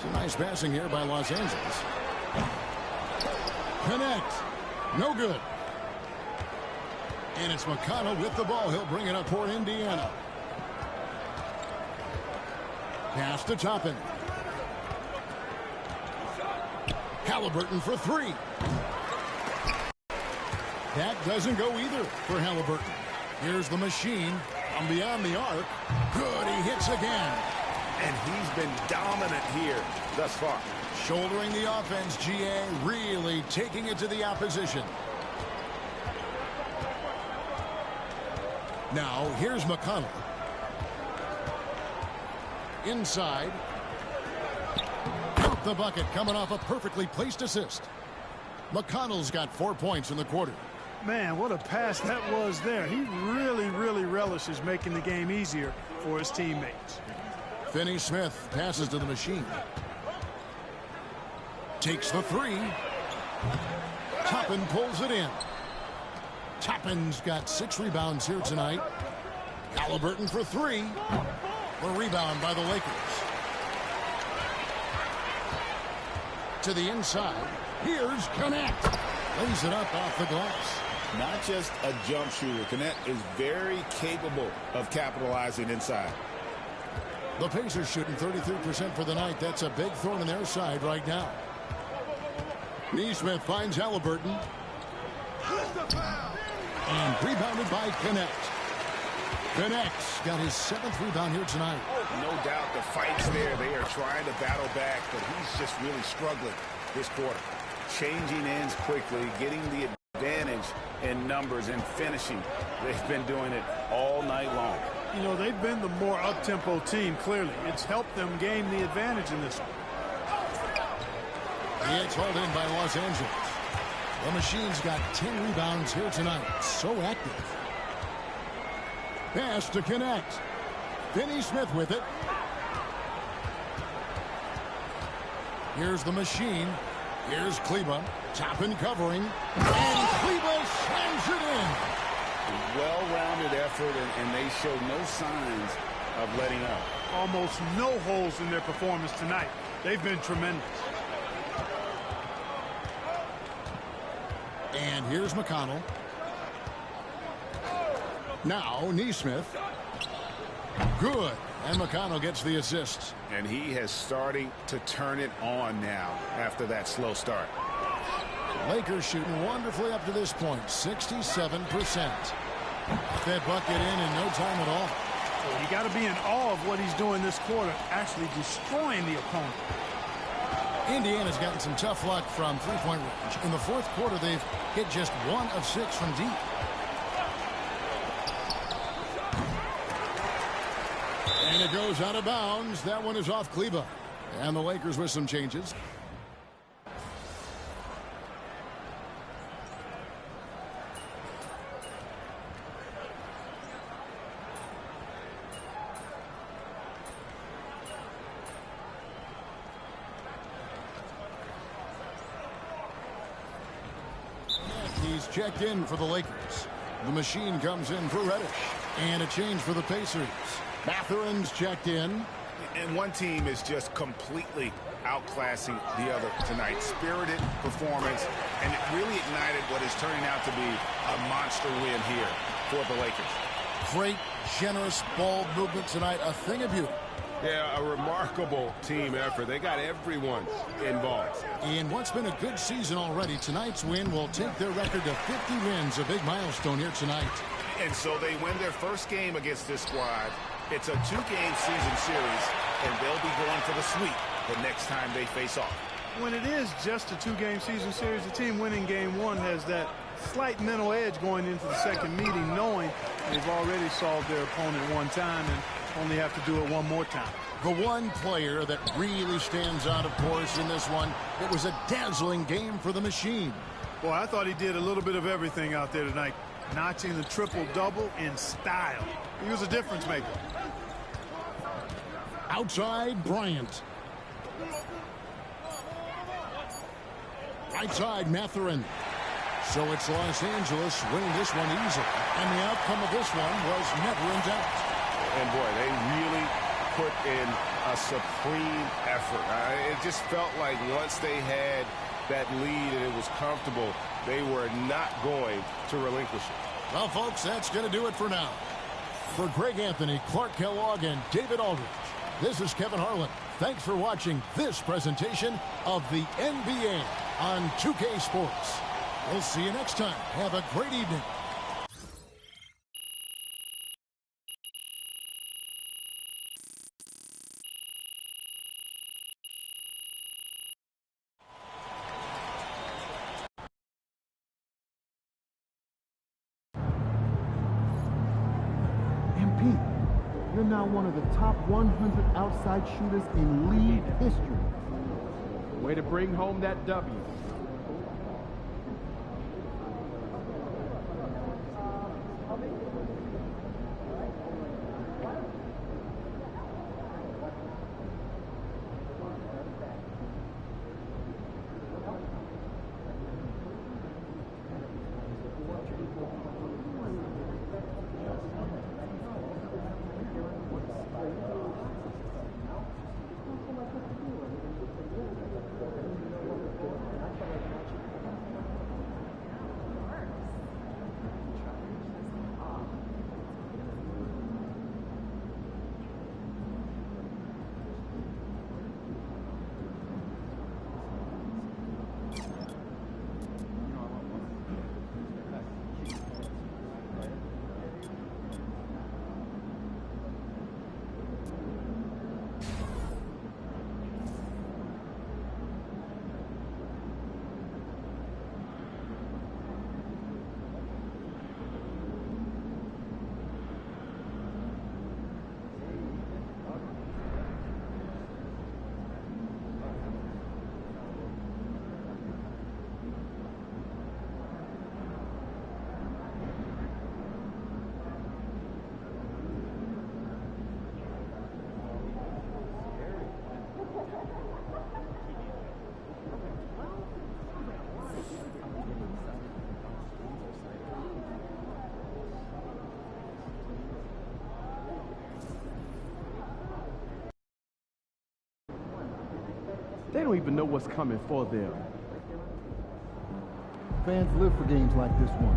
[SPEAKER 6] Some nice passing here by Los Angeles. Connect. No good. And it's McConnell with the ball. He'll bring it up for Indiana. Pass to Toppin. Halliburton for three. That doesn't go either for Halliburton. Here's the Machine from beyond the arc. Good, he hits again.
[SPEAKER 3] And he's been dominant here thus far.
[SPEAKER 6] Shouldering the offense, GA, really taking it to the opposition. Now, here's McConnell. Inside. Count the bucket coming off a perfectly placed assist. McConnell's got 4 points in the quarter.
[SPEAKER 8] Man, what a pass that was there. He really relishes making the game easier for his teammates.
[SPEAKER 6] Finney Smith passes to the machine. Takes the three. Toppin pulls it in. Toppin's got 6 rebounds here tonight. Halliburton for 3. The rebound by the Lakers. To the inside. Here's Connect. Lays it up off the glass.
[SPEAKER 7] Not just a jump shooter. Connect is very capable of capitalizing inside.
[SPEAKER 6] The Pacers shooting 33% for the night. That's a big thorn in their side right now. Neesmith finds Halliburton. And rebounded by Connect. Connect's got his 7th rebound here tonight.
[SPEAKER 3] No doubt the fight's there. They are trying to battle back, but he's just really struggling this quarter. Changing ends quickly, getting the advantage in numbers and finishing. They've been doing it all night long.
[SPEAKER 8] You know, they've been the more up-tempo team, clearly. It's helped them gain the advantage in this one.
[SPEAKER 6] It's hauled in by Los Angeles. The Machine's got 10 rebounds here tonight. So active. Pass to Connect. Finney Smith with it. Here's the Machine. Here's Kleba. Toppin covering. And Kleba slams it in.
[SPEAKER 3] Well-rounded effort, and they show no signs of letting up.
[SPEAKER 8] Almost no holes in their performance tonight. They've been tremendous.
[SPEAKER 6] And here's McConnell. Now Neesmith. Good. And McConnell gets the assist.
[SPEAKER 3] And he has starting to turn it on now after that slow start.
[SPEAKER 6] Lakers shooting wonderfully up to this point. 67%. That bucket in no time at all.
[SPEAKER 8] You got to be in awe of what he's doing this quarter, actually destroying the opponent.
[SPEAKER 6] Indiana's gotten some tough luck from three-point range. In the 4th quarter, they've hit just 1 of 6 from deep. And it goes out of bounds. That one is off Kleba. And the Lakers with some changes. He's checked in for the Lakers. The Machine comes in for Reddish. And a change for the Pacers. Mathurin's checked in.
[SPEAKER 3] And one team is just completely outclassing the other tonight. Spirited performance, and it really ignited what is turning out to be a monster win here for the Lakers.
[SPEAKER 6] Great, generous ball movement tonight. A thing of beauty.
[SPEAKER 16] Yeah, a remarkable team effort. They got everyone involved.
[SPEAKER 6] In what's been a good season already, tonight's win will take their record to 50 wins, a big milestone here tonight.
[SPEAKER 3] And so they win their first game against this squad. It's a 2-game season series, and they'll be going for the sweep the next time they face off.
[SPEAKER 8] When it is just a 2-game season series, the team winning game 1 has that slight mental edge going into the second meeting, knowing they've already solved their opponent one time and only have to do it one more time.
[SPEAKER 6] The one player that really stands out, of course, in this one, it was a dazzling game for the Machine.
[SPEAKER 8] Boy, I thought he did a little bit of everything out there tonight, notching the triple-double in style. He was a difference maker.
[SPEAKER 6] Outside, Bryant. Right side, Mathurin. So it's Los Angeles winning this one easily. And the outcome of this one was never in doubt.
[SPEAKER 3] And boy, they really put in a supreme effort. It just felt like once they had that lead and it was comfortable, they were not going to relinquish it.
[SPEAKER 6] Well, folks, that's going to do it for now. For Greg Anthony, Clark Kellogg, and David Aldridge, this is Kevin Harlan. Thanks for watching this presentation of the NBA on 2K Sports. We'll see you next time. Have a great evening.
[SPEAKER 5] You're now one of the top 100 outside shooters in league history. Way to bring home that W. they don't even know what's coming for them. Fans live for games like this one.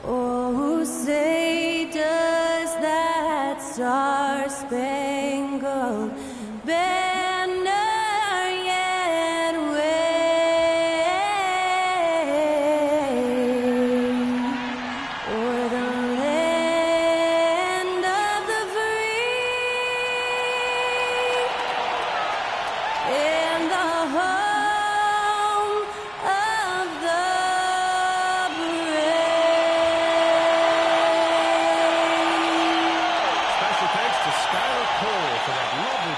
[SPEAKER 17] Oh, say does that star-spangled banner yet wave o'er the land of the free and the home of the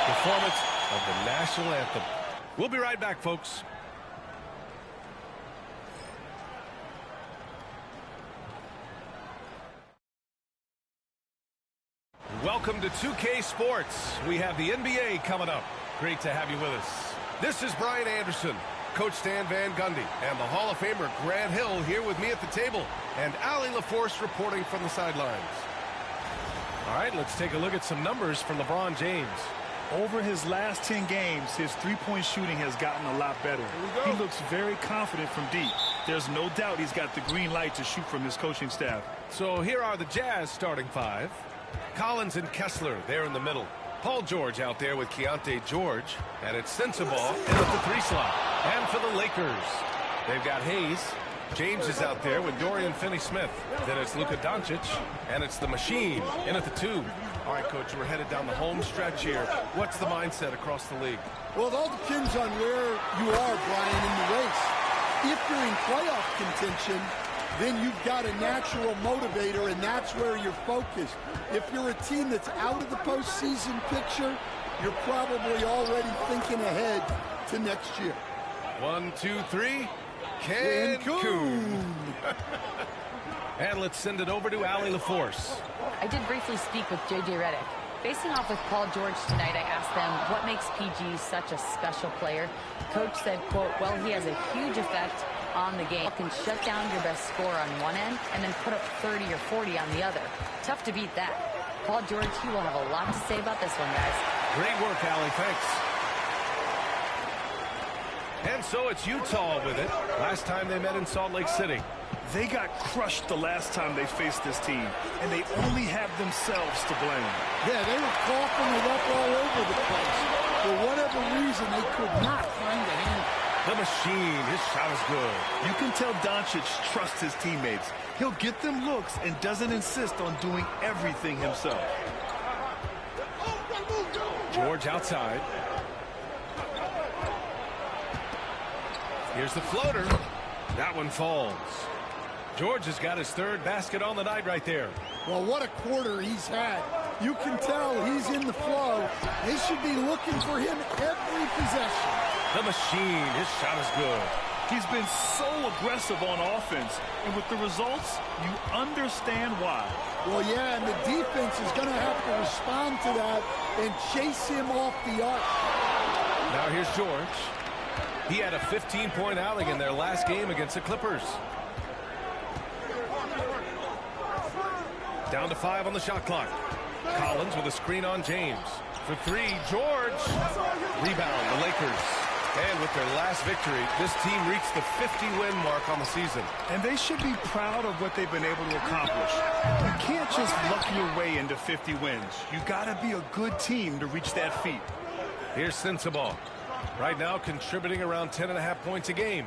[SPEAKER 11] performance of the national anthem. We'll be right back, folks. Welcome to 2K Sports. We have the NBA coming up. Great to have you with us. This is Brian Anderson, Coach Stan Van Gundy, and the Hall of Famer Grant Hill here with me at the table, and Allie LaForce reporting from the sidelines. All right, let's take a look at some numbers from LeBron James.
[SPEAKER 18] Over his last 10 games, his three-point shooting has gotten a lot better. He looks very confident from deep. There's no doubt he's got the green light to shoot from his coaching staff.
[SPEAKER 11] So here are the Jazz starting five. Collins and Kessler there in the middle. Paul George out there with Keontae George. And it's Sensabaugh in at the 3 slot. And for the Lakers, they've got Hayes. James is out there with Dorian Finney-Smith. Then it's Luka Doncic, and it's the Machine in at the 2. All right, Coach, we're headed down the home stretch here. What's the mindset across the league?
[SPEAKER 19] Well, it all depends on where you are, Brian, in the race. If you're in playoff contention, then you've got a natural motivator, and that's where you're focused. If you're a team that's out of the postseason picture, you're probably already thinking ahead to next year.
[SPEAKER 11] 1, 2, 3. Cancun. And let's send it over to Allie LaForce.
[SPEAKER 20] I did briefly speak with J.J. Redick. Facing off with Paul George tonight, I asked them what makes PG such a special player. Coach said, quote, well, he has a huge effect on the game. Can shut down your best scorer on one end and then put up 30 or 40 on the other. Tough to beat that. Paul George, he will have a lot to say about this one, guys.
[SPEAKER 11] Great work, Allie. Thanks. And so it's Utah with it. Last time they met in Salt Lake City.
[SPEAKER 18] They got crushed the last time they faced this team, and they only have themselves to blame.
[SPEAKER 19] Yeah, they were coughing it up all over the place. For whatever reason, they could not find a handle.
[SPEAKER 11] The Machine, his shot is good.
[SPEAKER 18] You can tell Doncic trusts his teammates. He'll get them looks and doesn't insist on doing everything himself.
[SPEAKER 11] George outside. Here's the floater. That one falls. George has got his 3rd basket on the night right there.
[SPEAKER 19] Well, what a quarter he's had. You can tell he's in the flow. They should be looking for him every possession.
[SPEAKER 11] The Machine, his shot is good.
[SPEAKER 18] He's been so aggressive on offense, and with the results, you understand why.
[SPEAKER 19] Well, yeah, and the defense is going to have to respond to that and chase him off the arc.
[SPEAKER 11] Now here's George. He had a 15-point outing in their last game against the Clippers. Down to 5 on the shot clock. Collins with a screen on James. for three. George. Rebound, the Lakers. And with their last victory, this team reached the 50-win mark on the season.
[SPEAKER 18] And they should be proud of what they've been able to accomplish. You can't just luck your way into 50 wins. You got to be a good team to reach that feat.
[SPEAKER 11] Here's Sensabaugh. Right now contributing around 10.5 points a game.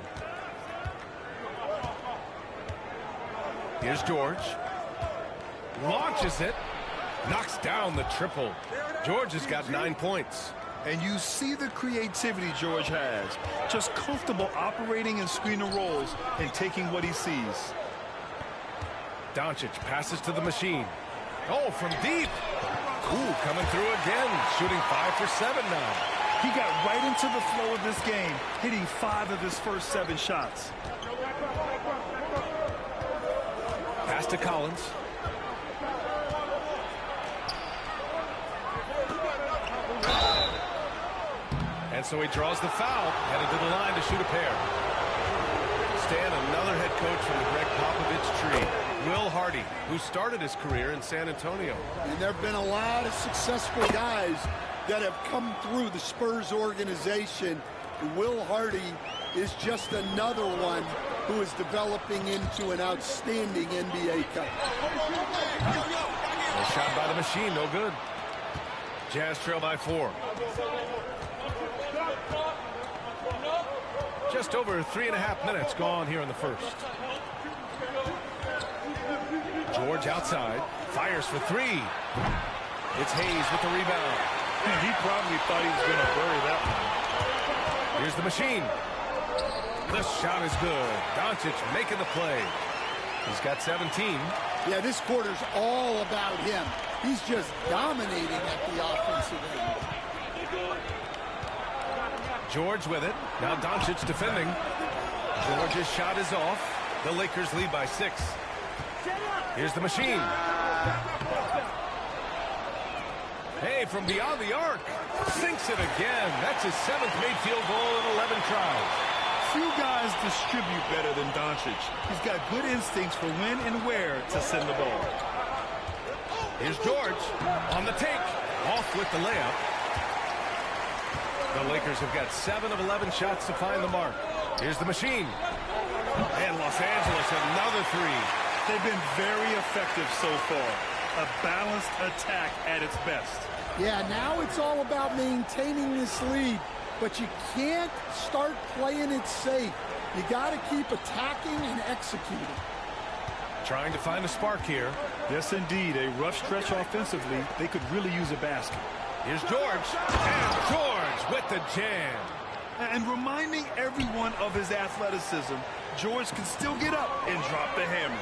[SPEAKER 11] Here's George. Launches it. Knocks down the triple. George has got 9 points.
[SPEAKER 18] And you see the creativity George has. Just comfortable operating in screen and rolls and taking what he sees.
[SPEAKER 11] Doncic passes to the machine. Oh, from deep. Ooh, coming through again. Shooting 5 for 7 now.
[SPEAKER 18] He got right into the flow of this game, hitting 5 of his first 7 shots.
[SPEAKER 11] Pass to Collins. And so he draws the foul, headed to the line to shoot a pair. Stan, another head coach from the Greg Popovich tree. Will Hardy, who started his career in San Antonio.
[SPEAKER 19] And there have been a lot of successful guys that have come through the Spurs organization. Will Hardy is just another one who is developing into an outstanding NBA coach.
[SPEAKER 11] A shot by the machine, no good. Jazz trail by 4. Just over 3.5 minutes gone here in the first. George outside, fires for 3. It's Hayes with the rebound.
[SPEAKER 18] He probably thought he was going to bury that one.
[SPEAKER 11] Here's the machine. The shot is good. Doncic making the play. He's got 17.
[SPEAKER 19] Yeah, this quarter's all about him. He's just dominating at the offensive end.
[SPEAKER 11] George with it. Now Doncic defending. George's shot is off. The Lakers lead by 6. Here's the machine. Hey, from beyond the arc. Sinks it again. That's his 7th made field goal in 11 tries.
[SPEAKER 18] Few guys distribute better than Doncic. He's got good instincts for when and where to send the ball.
[SPEAKER 11] Here's George on the take. Off with the layup. The Lakers have got 7 of 11 shots to find the mark. Here's the machine. And Los Angeles another 3.
[SPEAKER 18] They've been very effective so far. A balanced attack at its best.
[SPEAKER 19] Yeah, now it's all about maintaining this lead, but you can't start playing it safe. You got to keep attacking and executing.
[SPEAKER 11] Trying to find a spark here.
[SPEAKER 18] Yes, indeed. A rough stretch offensively. They could really use a basket.
[SPEAKER 11] Here's George. And George with the jam.
[SPEAKER 18] And reminding everyone of his athleticism, George can still get up and drop the hammer.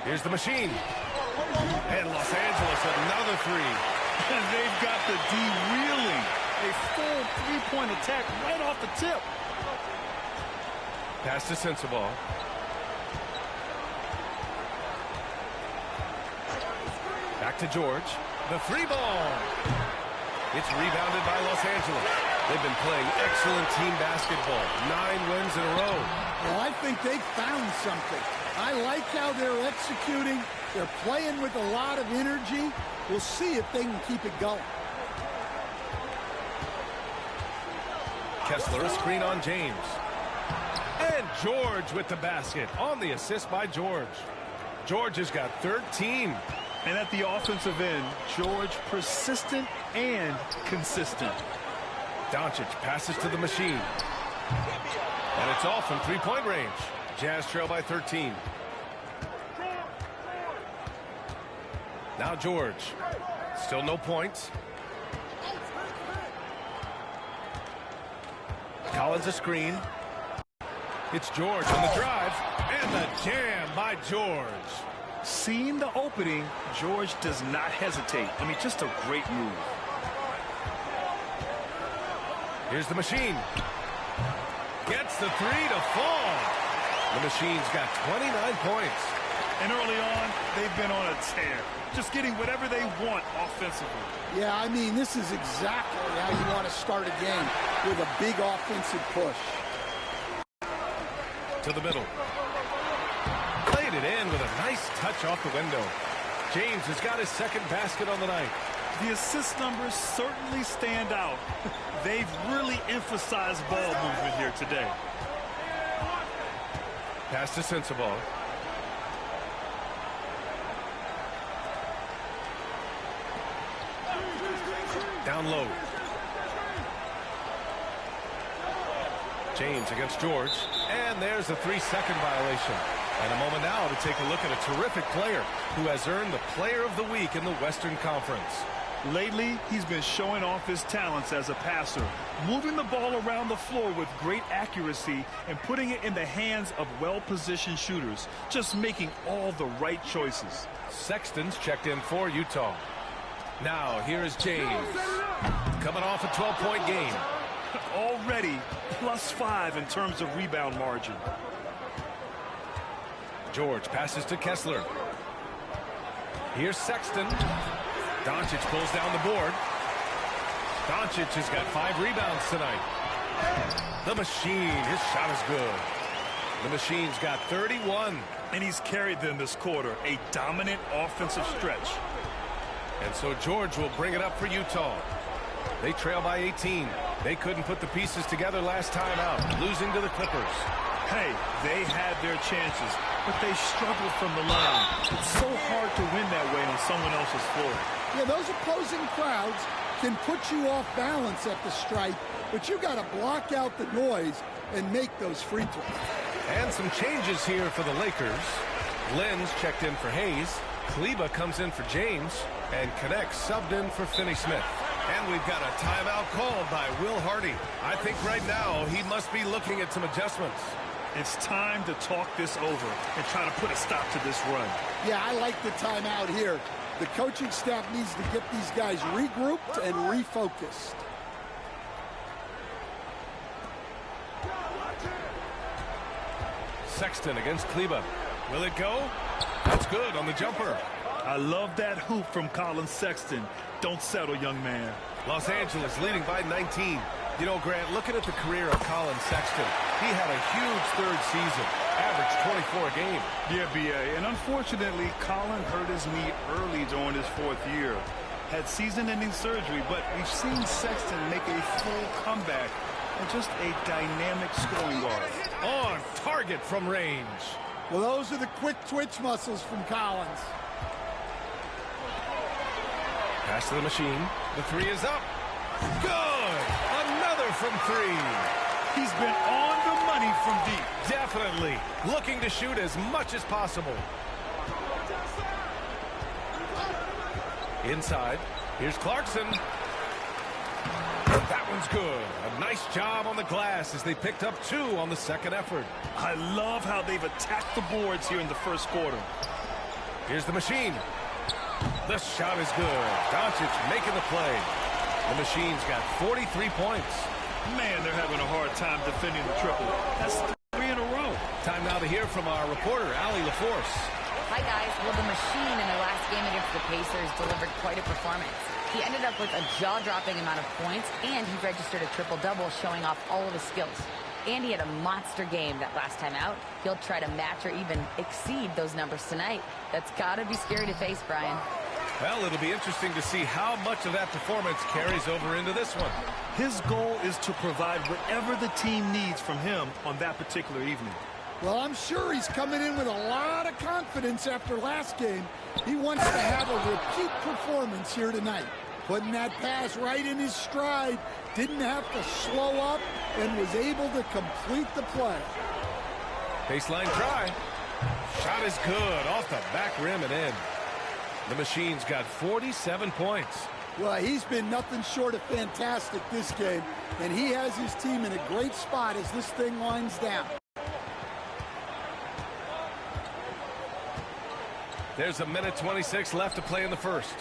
[SPEAKER 11] Here's the machine. And Los Angeles another 3.
[SPEAKER 18] And they've got the D reeling. A full 3-point attack right off the tip.
[SPEAKER 11] Pass to Sensabaugh. Back to George. The 3 ball. It's rebounded by Los Angeles. They've been playing excellent team basketball. 9 wins in a row.
[SPEAKER 19] Well, I think they found something. I like how they're executing. They're playing with a lot of energy. We'll see if they can keep it going.
[SPEAKER 11] Kessler, a screen on James. And George with the basket on the assist by George. George has got 13.
[SPEAKER 18] And at the offensive end, George persistent and consistent.
[SPEAKER 11] Doncic passes to the machine. And it's off from 3-point range. Jazz trail by 13. Now George. Still no points. Collins a screen. It's George on the drive. And the jam by George.
[SPEAKER 18] Seeing the opening, George does not hesitate. I mean, just a great move.
[SPEAKER 11] Here's the machine. Gets the 3 to fall. The machine's got 29 points.
[SPEAKER 18] And early on, they've been on a tear. Just getting whatever they want offensively.
[SPEAKER 19] Yeah, I mean, this is exactly how you want to start a game, with a big offensive push.
[SPEAKER 11] To the middle. Played it in with a nice touch off the window. James has got his 2nd basket on the night.
[SPEAKER 18] The assist numbers certainly stand out. They've really emphasized ball movement here today.
[SPEAKER 11] Pass to Sensabaugh. Down low. James against George. And there's a 3-second violation. And a moment now to take a look at a terrific player who has earned the Player of the Week in the Western Conference.
[SPEAKER 18] Lately, he's been showing off his talents as a passer, moving the ball around the floor with great accuracy and putting it in the hands of well-positioned shooters, just making all the right choices.
[SPEAKER 11] Sexton's checked in for Utah. Now, here is James, coming off a 12-point game.
[SPEAKER 18] Already +5 in terms of rebound margin.
[SPEAKER 11] George passes to Kessler. Here's Sexton. Doncic pulls down the board. Doncic has got 5 rebounds tonight. The Machine, his shot is good. The Machine's got 31.
[SPEAKER 18] And he's carried them this quarter, a dominant offensive stretch.
[SPEAKER 11] And so George will bring it up for Utah. They trail by 18. They couldn't put the pieces together last time out, losing to the Clippers.
[SPEAKER 18] Hey, they had their chances, but they struggled from the line. It's so hard to win that way on someone else's floor.
[SPEAKER 19] Yeah, those opposing crowds can put you off balance at the stripe, but you got to block out the noise and make those free throws.
[SPEAKER 11] And some changes here for the Lakers. Lenz checked in for Hayes. Kleba comes in for James. And Connect subbed in for Finney-Smith. And we've got a timeout called by Will Hardy. I think right now he must be looking at some adjustments.
[SPEAKER 18] It's time to talk this over and try to put a stop to this run.
[SPEAKER 19] Yeah, I like the timeout here. The coaching staff needs to get these guys regrouped and refocused.
[SPEAKER 11] Sexton against Kleba. Will it go? That's good on the jumper.
[SPEAKER 18] I love that hoop from Colin Sexton. Don't settle, young man.
[SPEAKER 11] Los Angeles leading by 19. You know, Grant, looking at the career of Colin Sexton, he had a huge third season, averaged 24 a game.
[SPEAKER 18] Yeah, B.A., and unfortunately, Colin hurt his knee early during his 4th year. Had season-ending surgery, but we've seen Sexton make a full comeback and just a dynamic scoring guard.
[SPEAKER 11] On target from range.
[SPEAKER 19] Well, those are the quick twitch muscles from Collins.
[SPEAKER 11] Pass to the Machine. The 3 is up. Good! Another from 3.
[SPEAKER 18] He's been on the money from deep.
[SPEAKER 11] Definitely. Looking to shoot as much as possible. Inside. Here's Clarkson. That one's good. A nice job on the glass as they picked up 2 on the second effort.
[SPEAKER 18] I love how they've attacked the boards here in the first quarter.
[SPEAKER 11] Here's the Machine. The shot is good. Doncic making the play. The Machine's got 43 points.
[SPEAKER 18] Man, they're having a hard time defending the triple. That's 3 in a row.
[SPEAKER 11] Time now to hear from our reporter, Allie LaForce.
[SPEAKER 20] Hi, guys. Well, the Machine in their last game against the Pacers delivered quite a performance. He ended up with a jaw-dropping amount of points, and he registered a triple-double, showing off all of his skills. And he had a monster game that last time out. He'll try to match or even exceed those numbers tonight. That's got to be scary to face, Brian.
[SPEAKER 11] Well, it'll be interesting to see how much of that performance carries over into this one.
[SPEAKER 18] His goal is to provide whatever the team needs from him on that particular evening.
[SPEAKER 19] Well, I'm sure he's coming in with a lot of confidence after last game. He wants to have a repeat performance here tonight. Putting that pass right in his stride, didn't have to slow up, and was able to complete the play.
[SPEAKER 11] Baseline try. Shot is good off the back rim and in. The Machine's got 47 points.
[SPEAKER 19] Well, he's been nothing short of fantastic this game, and he has his team in a great spot as this thing winds down.
[SPEAKER 11] There's 1:26 left to play in the first.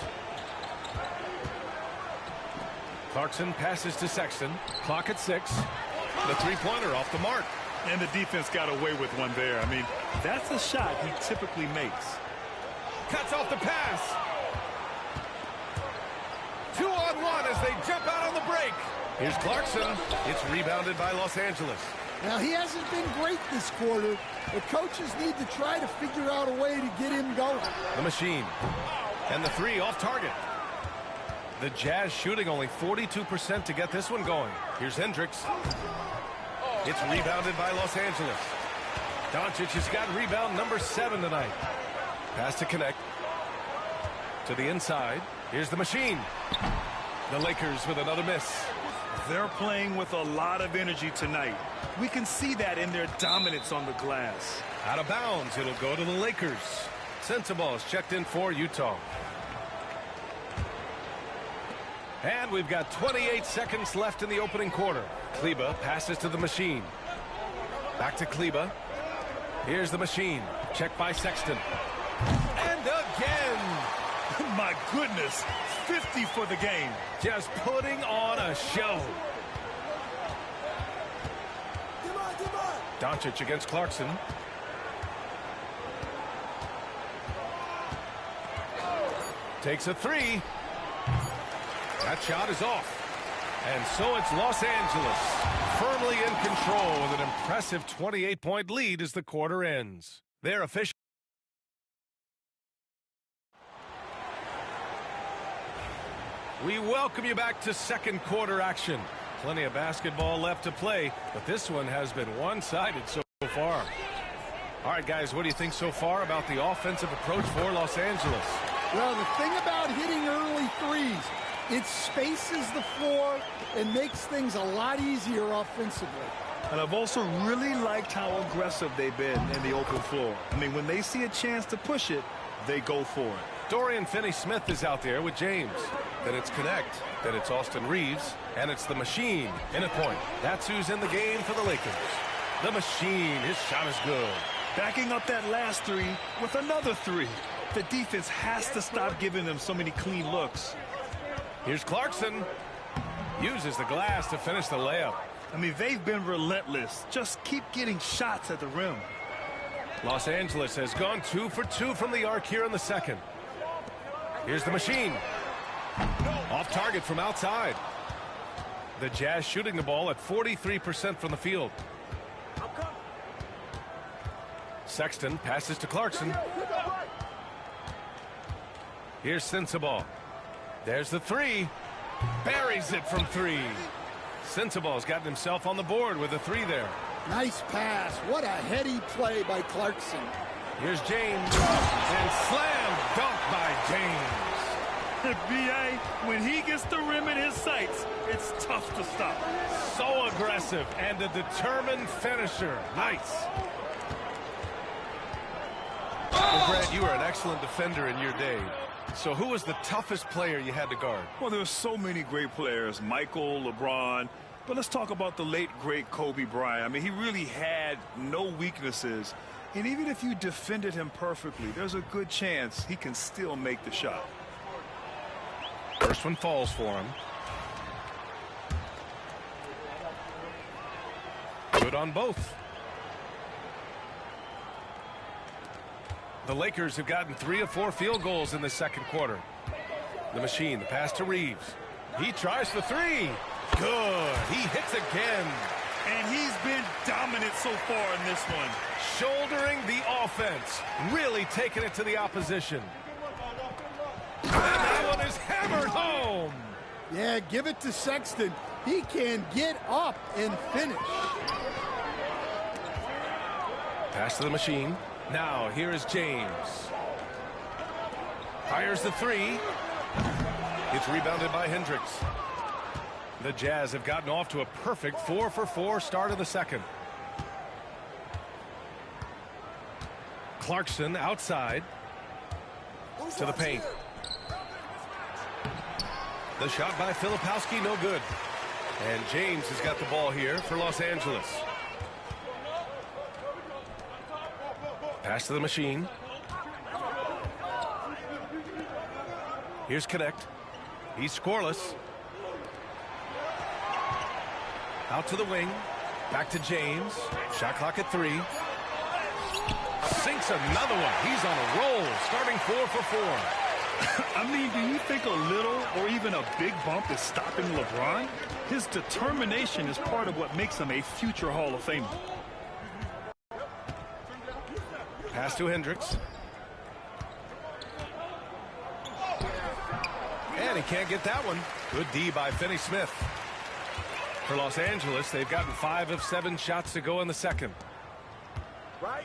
[SPEAKER 11] Clarkson passes to Sexton. Clock at 6. The three-pointer off the mark.
[SPEAKER 18] And the defense got away with one there. I mean, that's a shot he typically makes.
[SPEAKER 11] Cuts off the pass. 2-on-1 as they jump out on the break. Here's Clarkson. It's rebounded by Los Angeles.
[SPEAKER 19] Now, he hasn't been great this quarter, but coaches need to try to figure out a way to get him going.
[SPEAKER 11] The Machine. And the 3 off target. The Jazz shooting only 42% to get this one going. Here's Hendricks. It's rebounded by Los Angeles. Doncic has got rebound number 7 tonight. Pass to connect. To the inside. Here's the machine. The Lakers with another miss.
[SPEAKER 18] They're playing with a lot of energy tonight. We can see that in their dominance on the glass.
[SPEAKER 11] Out of bounds. It'll go to the Lakers. Sensabaugh is checked in for Utah. And we've got 28 seconds left in the opening quarter. Kleba passes to the machine. Back to Kleba. Here's the machine. Checked by Sexton. And again.
[SPEAKER 18] My goodness. 50 for the game.
[SPEAKER 11] Just putting on a show. Doncic against Clarkson. Takes a 3. That shot is off. And so it's Los Angeles firmly in control with an impressive 28-point lead as the quarter ends. They're official. We welcome you back to second quarter action. Plenty of basketball left to play, but this one has been one-sided so far. All right, guys, what do you think so far about the offensive approach for Los Angeles?
[SPEAKER 19] Well, the thing about hitting early threes, it spaces the floor and makes things a lot easier offensively.
[SPEAKER 18] And I've also really liked how aggressive they've been in the open floor. I mean, when they see a chance to push it, they go for it.
[SPEAKER 11] Dorian Finney-Smith is out there with James. Then it's Connect. Then it's Austin Reeves. And it's the machine in a point. That's who's in the game for the Lakers. The machine. His shot is good.
[SPEAKER 18] Backing up that last 3 with another 3. The defense has to stop giving them so many clean looks.
[SPEAKER 11] Here's Clarkson. Uses the glass to finish the layup.
[SPEAKER 18] I mean, they've been relentless. Just keep getting shots at the rim.
[SPEAKER 11] Los Angeles has gone 2 for 2 from the arc here in the second. Here's the machine. Off target from outside. The Jazz shooting the ball at 43% from the field. Sexton passes to Clarkson. Here's Sensabaugh. There's the 3. Buries it from 3. Sensabaugh's gotten himself on the board with a 3 there.
[SPEAKER 19] Nice pass. What a heady play by Clarkson.
[SPEAKER 11] Here's James. And slam dunk by James.
[SPEAKER 18] B.A., when he gets the rim in his sights, it's tough to stop.
[SPEAKER 11] So aggressive and a determined finisher. Nice. Well, Brad, you were an excellent defender in your day. So who was the toughest player you had to guard?
[SPEAKER 18] Well, there were so many great players. Michael, LeBron. But let's talk about the late, great Kobe Bryant. I mean, he really had no weaknesses. And even if you defended him perfectly, there's a good chance he can still make the shot.
[SPEAKER 11] First one falls for him. Good on both. The Lakers have gotten 3 of 4 field goals in the second quarter. The machine, the pass to Reeves. He tries the 3. Good. He hits again.
[SPEAKER 18] And he's been dominant so far in this one.
[SPEAKER 11] Shouldering the offense. Really taking it to the opposition. And that one is hammered home.
[SPEAKER 19] Yeah, give it to Sexton. He can get up and finish.
[SPEAKER 11] Pass to the machine. Now, here is James. Fires the 3. It's rebounded by Hendricks. The Jazz have gotten off to a perfect 4 for 4 start of the second. Clarkson outside to the paint. The shot by Filipowski, no good. And James has got the ball here for Los Angeles. Pass to the machine. Here's Connect. He's scoreless. Out to the wing. Back to James. Shot clock at 3. Sinks another one. He's on a roll, starting 4 for 4.
[SPEAKER 18] I mean, do you think a little or even a big bump is stopping LeBron? His determination is part of what makes him a future Hall of Famer.
[SPEAKER 11] Pass to Hendricks. And And he can't get that one. Good D by Finney-Smith. For Los Angeles, they've gotten 5 of 7 shots to go in the second.
[SPEAKER 15] Right.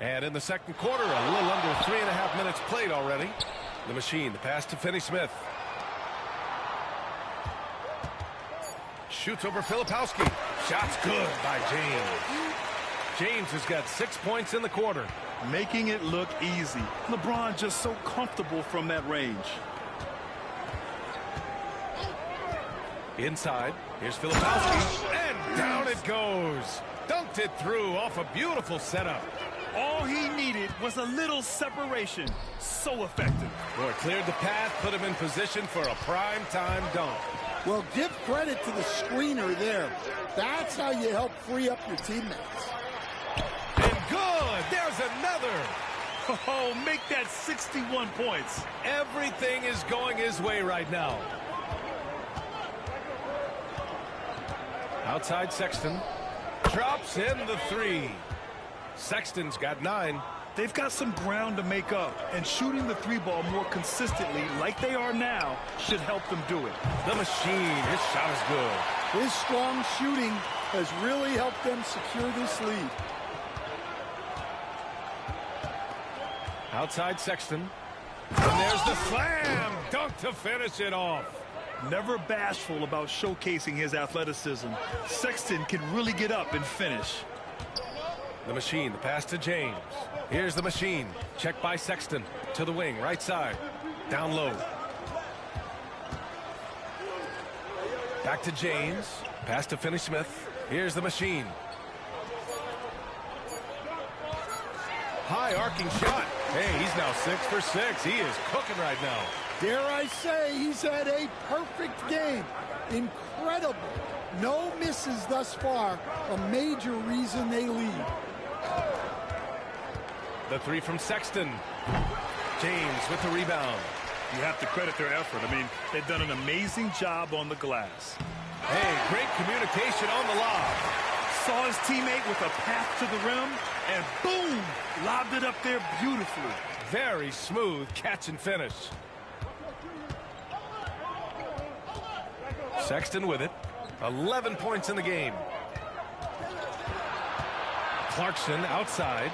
[SPEAKER 11] And in the second quarter, a little under 3.5 minutes played already. The Machine, the pass to Finney-Smith. Shoots over Filipowski. Shot's good by James. James has got 6 points in the quarter.
[SPEAKER 18] Making it look easy. LeBron just so comfortable from that range.
[SPEAKER 11] Inside, here's Filipowski, and down it goes. Dunked it through off a beautiful setup.
[SPEAKER 18] All he needed was a little separation. So effective.
[SPEAKER 11] Boy, cleared the path, put him in position for a prime-time dunk.
[SPEAKER 19] Well, give credit to the screener there. That's how you help free up your teammates.
[SPEAKER 11] And good! There's another!
[SPEAKER 18] Oh, make that 61 points.
[SPEAKER 11] Everything is going his way right now. Outside Sexton. Drops in the 3. Sexton's got 9.
[SPEAKER 18] They've got some ground to make up, and shooting the 3 ball more consistently like they are now should help them do it.
[SPEAKER 11] The Machine, his shot is good.
[SPEAKER 19] His strong shooting has really helped them secure this lead.
[SPEAKER 11] Outside Sexton. And there's the slam dunk to finish it off.
[SPEAKER 18] Never bashful about showcasing his athleticism. Sexton can really get up and finish.
[SPEAKER 11] The Machine, the pass to James. Here's the Machine. Checked by Sexton. To the wing, right side. Down low. Back to James. Pass to Finney-Smith. Here's the Machine. High arcing shot. Hey, he's now 6 for 6. He is cooking right now.
[SPEAKER 19] Dare I say, he's had a perfect game. Incredible. No misses thus far. A major reason they lead.
[SPEAKER 11] The 3 from Sexton. James with the rebound.
[SPEAKER 18] You have to credit their effort. I mean, they've done an amazing job on the glass.
[SPEAKER 11] Hey, great communication on the lob.
[SPEAKER 18] Saw his teammate with a path to the rim, and boom, lobbed it up there beautifully.
[SPEAKER 11] Very smooth catch and finish. Sexton with it. 11 points in the game. Clarkson outside.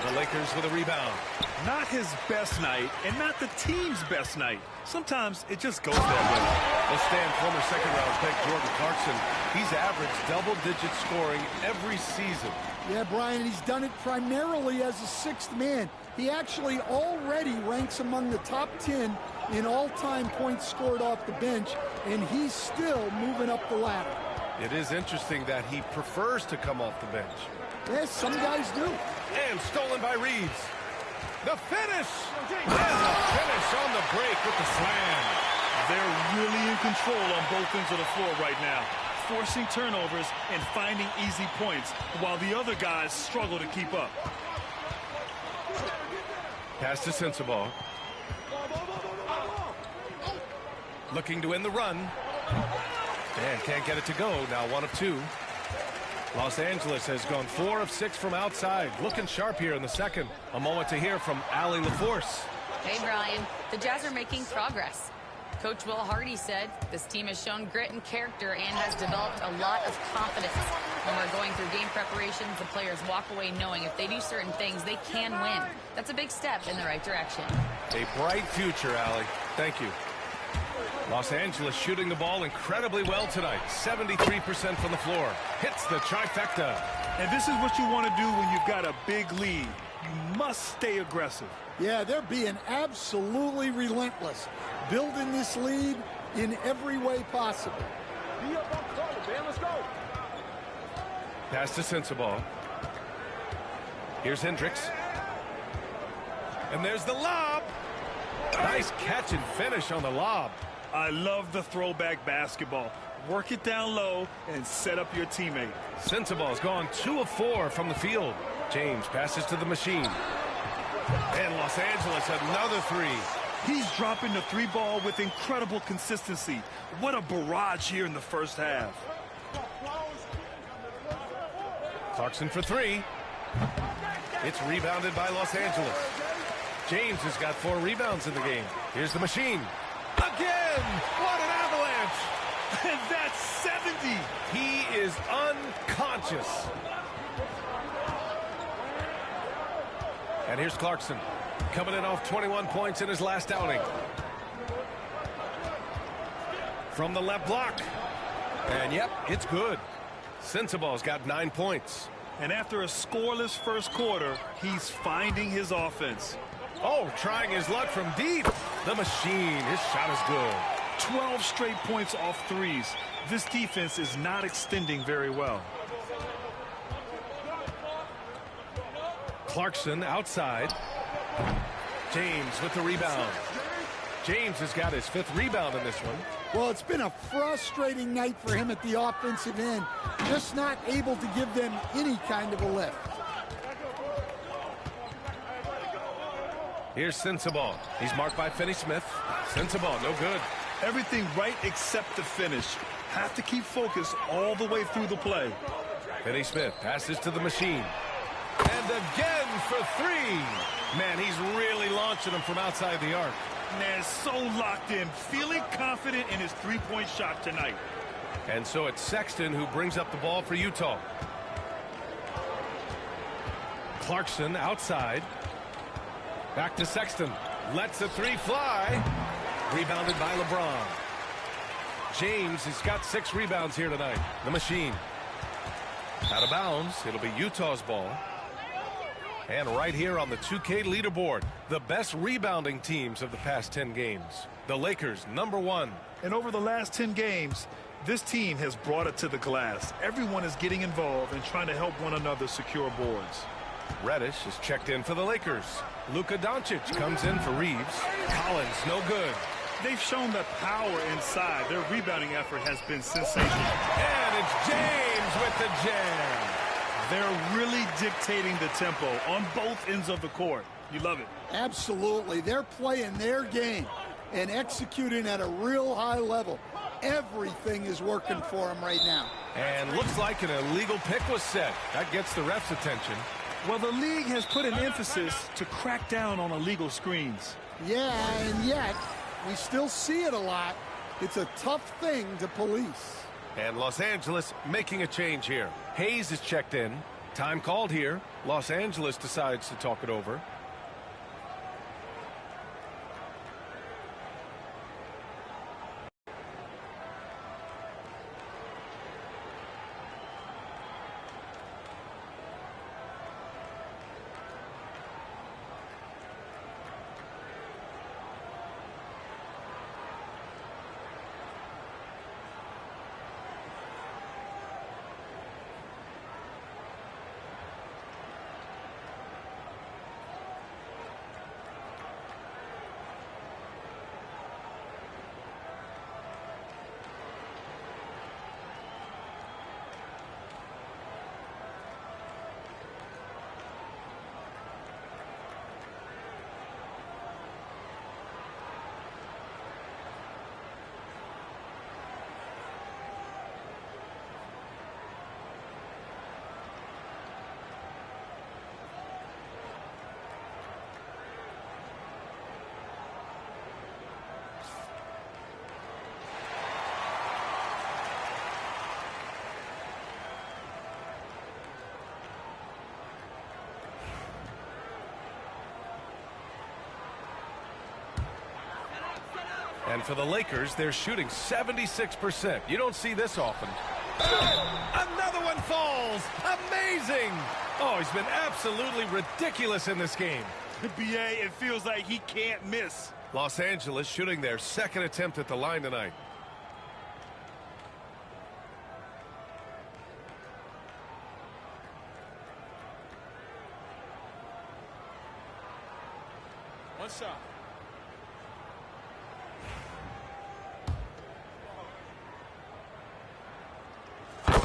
[SPEAKER 11] The Lakers with a rebound.
[SPEAKER 18] Not his best night, and not the team's best night. Sometimes it just goes that way.
[SPEAKER 11] Let's stand former second-round pick Jordan Clarkson. He's averaged double-digit scoring every season.
[SPEAKER 19] Yeah, Brian, he's done it primarily as a 6th man. He actually already ranks among the top 10 in all-time points scored off the bench, and he's still moving up the ladder.
[SPEAKER 11] It is interesting that he prefers to come off the bench.
[SPEAKER 19] Yes, some guys do.
[SPEAKER 11] And stolen by Reeves. The finish! And the finish on the break with the slam.
[SPEAKER 18] They're really in control on both ends of the floor right now, forcing turnovers and finding easy points while the other guys struggle to keep up.
[SPEAKER 11] Pass to Sensabaugh. Looking to win the run. And can't get it to go. Now 1 of 2. Los Angeles has gone 4 of 6 from outside. Looking sharp here in the second. A moment to hear from Allie LaForce.
[SPEAKER 20] Hey, Brian. The Jazz are making progress. Coach Will Hardy said this team has shown grit and character and has developed a lot of confidence. When we're going through game preparations, the players walk away knowing if they do certain things, they can win. That's a big step in the right direction.
[SPEAKER 11] A bright future, Allie. Thank you. Los Angeles shooting the ball incredibly well tonight. 73% from the floor. Hits the trifecta.
[SPEAKER 18] And this is what you want to do when you've got a big lead. You must stay aggressive.
[SPEAKER 19] Yeah, they're being absolutely relentless, building this lead in every way possible.
[SPEAKER 15] Be up on color, man. Let's go.
[SPEAKER 11] Pass to Sensabaugh. Here's Hendricks. And there's the lob. Nice catch and finish on the lob.
[SPEAKER 18] I love the throwback basketball. Work it down low and set up your teammate.
[SPEAKER 11] Sensabaugh's gone 2 of 4 from the field. James passes to the Machine. And Los Angeles another 3.
[SPEAKER 18] He's dropping the 3 ball with incredible consistency. What a barrage here in the first half.
[SPEAKER 11] Clarkson for 3. It's rebounded by Los Angeles. James has got 4 rebounds in the game. Here's the machine. Again! What an avalanche!
[SPEAKER 18] And that's 70.
[SPEAKER 11] He is unconscious. And here's Clarkson, coming in off 21 points in his last outing. From the left block. And yep, it's good. Sensabaugh's got 9 points.
[SPEAKER 18] And after a scoreless first quarter, he's finding his offense.
[SPEAKER 11] Oh, trying his luck from deep. The machine, his shot is good.
[SPEAKER 18] 12 straight points off threes. This defense is not extending very well.
[SPEAKER 11] Clarkson outside. James with the rebound. James has got his 5th rebound in this one.
[SPEAKER 19] Well, it's been a frustrating night for him at the offensive end. Just not able to give them any kind of a lift.
[SPEAKER 11] Here's Sensabaugh. He's marked by Finney-Smith. Sensabaugh, no good.
[SPEAKER 18] Everything right except the finish. Have to keep focused all the way through the play.
[SPEAKER 11] Finney-Smith passes to the machine. And again for 3. Man, he's really launching them from outside the arc.
[SPEAKER 18] Man, so locked in, feeling confident in his three-point shot tonight.
[SPEAKER 11] And so it's Sexton who brings up the ball for Utah. Clarkson outside. Back to Sexton. Lets the 3 fly. Rebounded by LeBron. James has got 6 rebounds here tonight. The machine. Out of bounds. It'll be Utah's ball. And right here on the 2K leaderboard, the best rebounding teams of the past 10 games. The Lakers, #1.
[SPEAKER 18] And over the last 10 games, this team has brought it to the glass. Everyone is getting involved and trying to help one another secure boards.
[SPEAKER 11] Reddish is checked in for the Lakers. Luka Doncic comes in for Reeves. Collins, no good.
[SPEAKER 18] They've shown the power inside. Their rebounding effort has been sensational.
[SPEAKER 11] And it's James with the jam.
[SPEAKER 18] They're really dictating the tempo on both ends of the court. You love it.
[SPEAKER 19] Absolutely. They're playing their game and executing at a real high level. Everything is working for them right now.
[SPEAKER 11] And looks like an illegal pick was set. That gets the ref's attention.
[SPEAKER 18] Well, the league has put an emphasis to crack down on illegal screens.
[SPEAKER 19] Yeah, and yet we still see it a lot. It's a tough thing to police.
[SPEAKER 11] And Los Angeles making a change here. Hayes is checked in. Time called here. Los Angeles decides to talk it over. And for the Lakers, they're shooting 76%. You don't see this often. Another one falls. Amazing. Oh, he's been absolutely ridiculous in this game.
[SPEAKER 18] BA, it feels like he can't miss.
[SPEAKER 11] Los Angeles shooting their 2nd attempt at the line tonight.
[SPEAKER 8] One shot.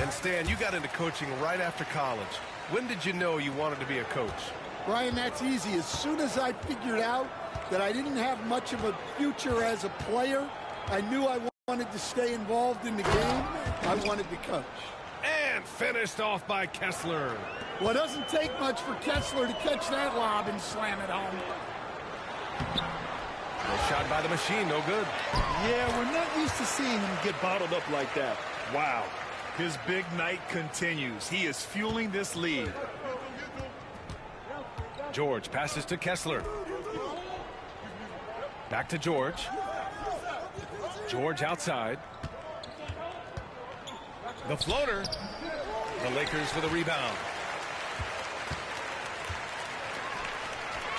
[SPEAKER 11] And Stan, you got into coaching right after college. When did you know you wanted to be a coach?
[SPEAKER 19] Brian, that's easy. As soon as I figured out that I didn't have much of a future as a player, I knew I wanted to stay involved in the game. I wanted to coach.
[SPEAKER 11] And finished off by Kessler.
[SPEAKER 19] Well, it doesn't take much for Kessler to catch that lob and slam it home.
[SPEAKER 11] A shot by the machine, no good.
[SPEAKER 18] Yeah, we're not used to seeing him get bottled up like that. Wow. His big night continues. He is fueling this lead.
[SPEAKER 11] George passes to Kessler. Back to George. George outside. The floater. The Lakers for the rebound.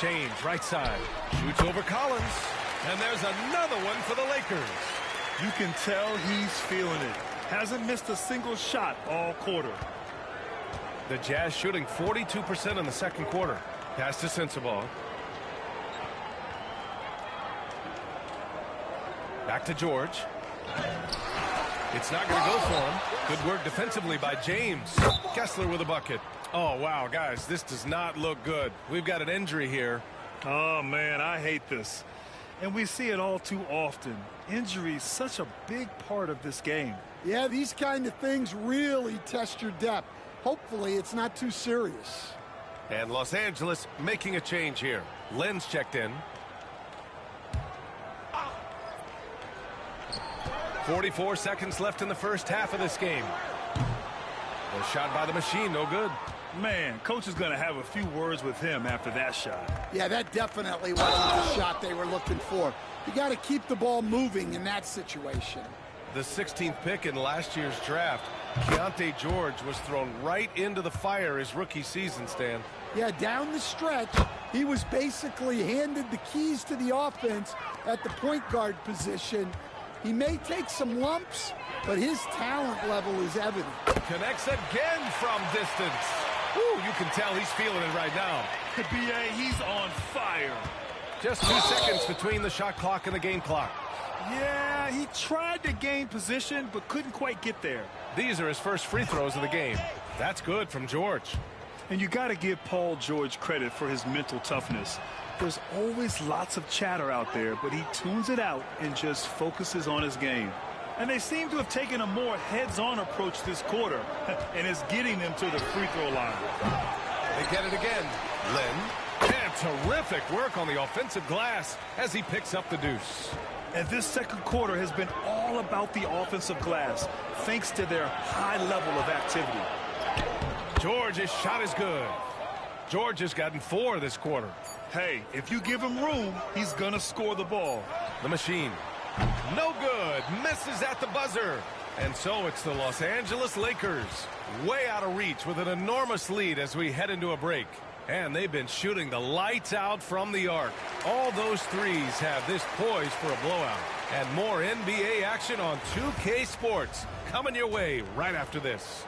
[SPEAKER 11] James, right side. Shoots over Collins. And there's another one for the Lakers.
[SPEAKER 18] You can tell he's feeling it. Hasn't missed a single shot all quarter.
[SPEAKER 11] The Jazz shooting 42% in the second quarter. Pass to Sensabaugh. Back to George. It's not going to go for him. Good work defensively by James. Kessler with a bucket. Oh, wow, guys, this does not look good. We've got an injury here.
[SPEAKER 18] Oh, man, I hate this. And we see it all too often. Injury is such a big part of this game.
[SPEAKER 19] Yeah, these kind of things really test your depth. Hopefully, it's not too serious.
[SPEAKER 11] And Los Angeles making a change here. Len's checked in. 44 seconds left in the first half of this game. A shot by the machine, no good.
[SPEAKER 18] Man, coach is going to have a few words with him after that shot.
[SPEAKER 19] Yeah, that definitely wasn't the shot they were looking for. You got to keep the ball moving in that situation.
[SPEAKER 11] The 16th pick in last year's draft, Keontae George, was thrown right into the fire his rookie season, Stan.
[SPEAKER 19] Yeah, down the stretch, he was basically handed the keys to the offense at the point guard position. He may take some lumps, but his talent level is evident.
[SPEAKER 11] Connects again from distance. Ooh, you can tell he's feeling it right now.
[SPEAKER 18] B.A., he's on fire.
[SPEAKER 11] Just 2 seconds between the shot clock and the game clock.
[SPEAKER 18] Yeah, he tried to gain position, but couldn't quite get there.
[SPEAKER 11] These are his first free throws of the game. That's good from George.
[SPEAKER 18] And you got to give Paul George credit for his mental toughness. There's always lots of chatter out there, but he tunes it out and just focuses on his game. And they seem to have taken a more heads-on approach this quarter, and it's getting them to the free throw line.
[SPEAKER 11] They get it again. Len, and terrific work on the offensive glass as he picks up the deuce.
[SPEAKER 18] And this second quarter has been all about the offensive glass, thanks to their high level of activity.
[SPEAKER 11] George's shot is good. George has gotten 4 this quarter.
[SPEAKER 18] Hey, if you give him room, he's gonna score the ball.
[SPEAKER 11] The machine. No good. Misses at the buzzer. And so it's the Los Angeles Lakers. Way out of reach with an enormous lead as we head into a break. And they've been shooting the lights out from the arc. All those threes have this poised for a blowout. And more NBA action on 2K Sports coming your way right after this.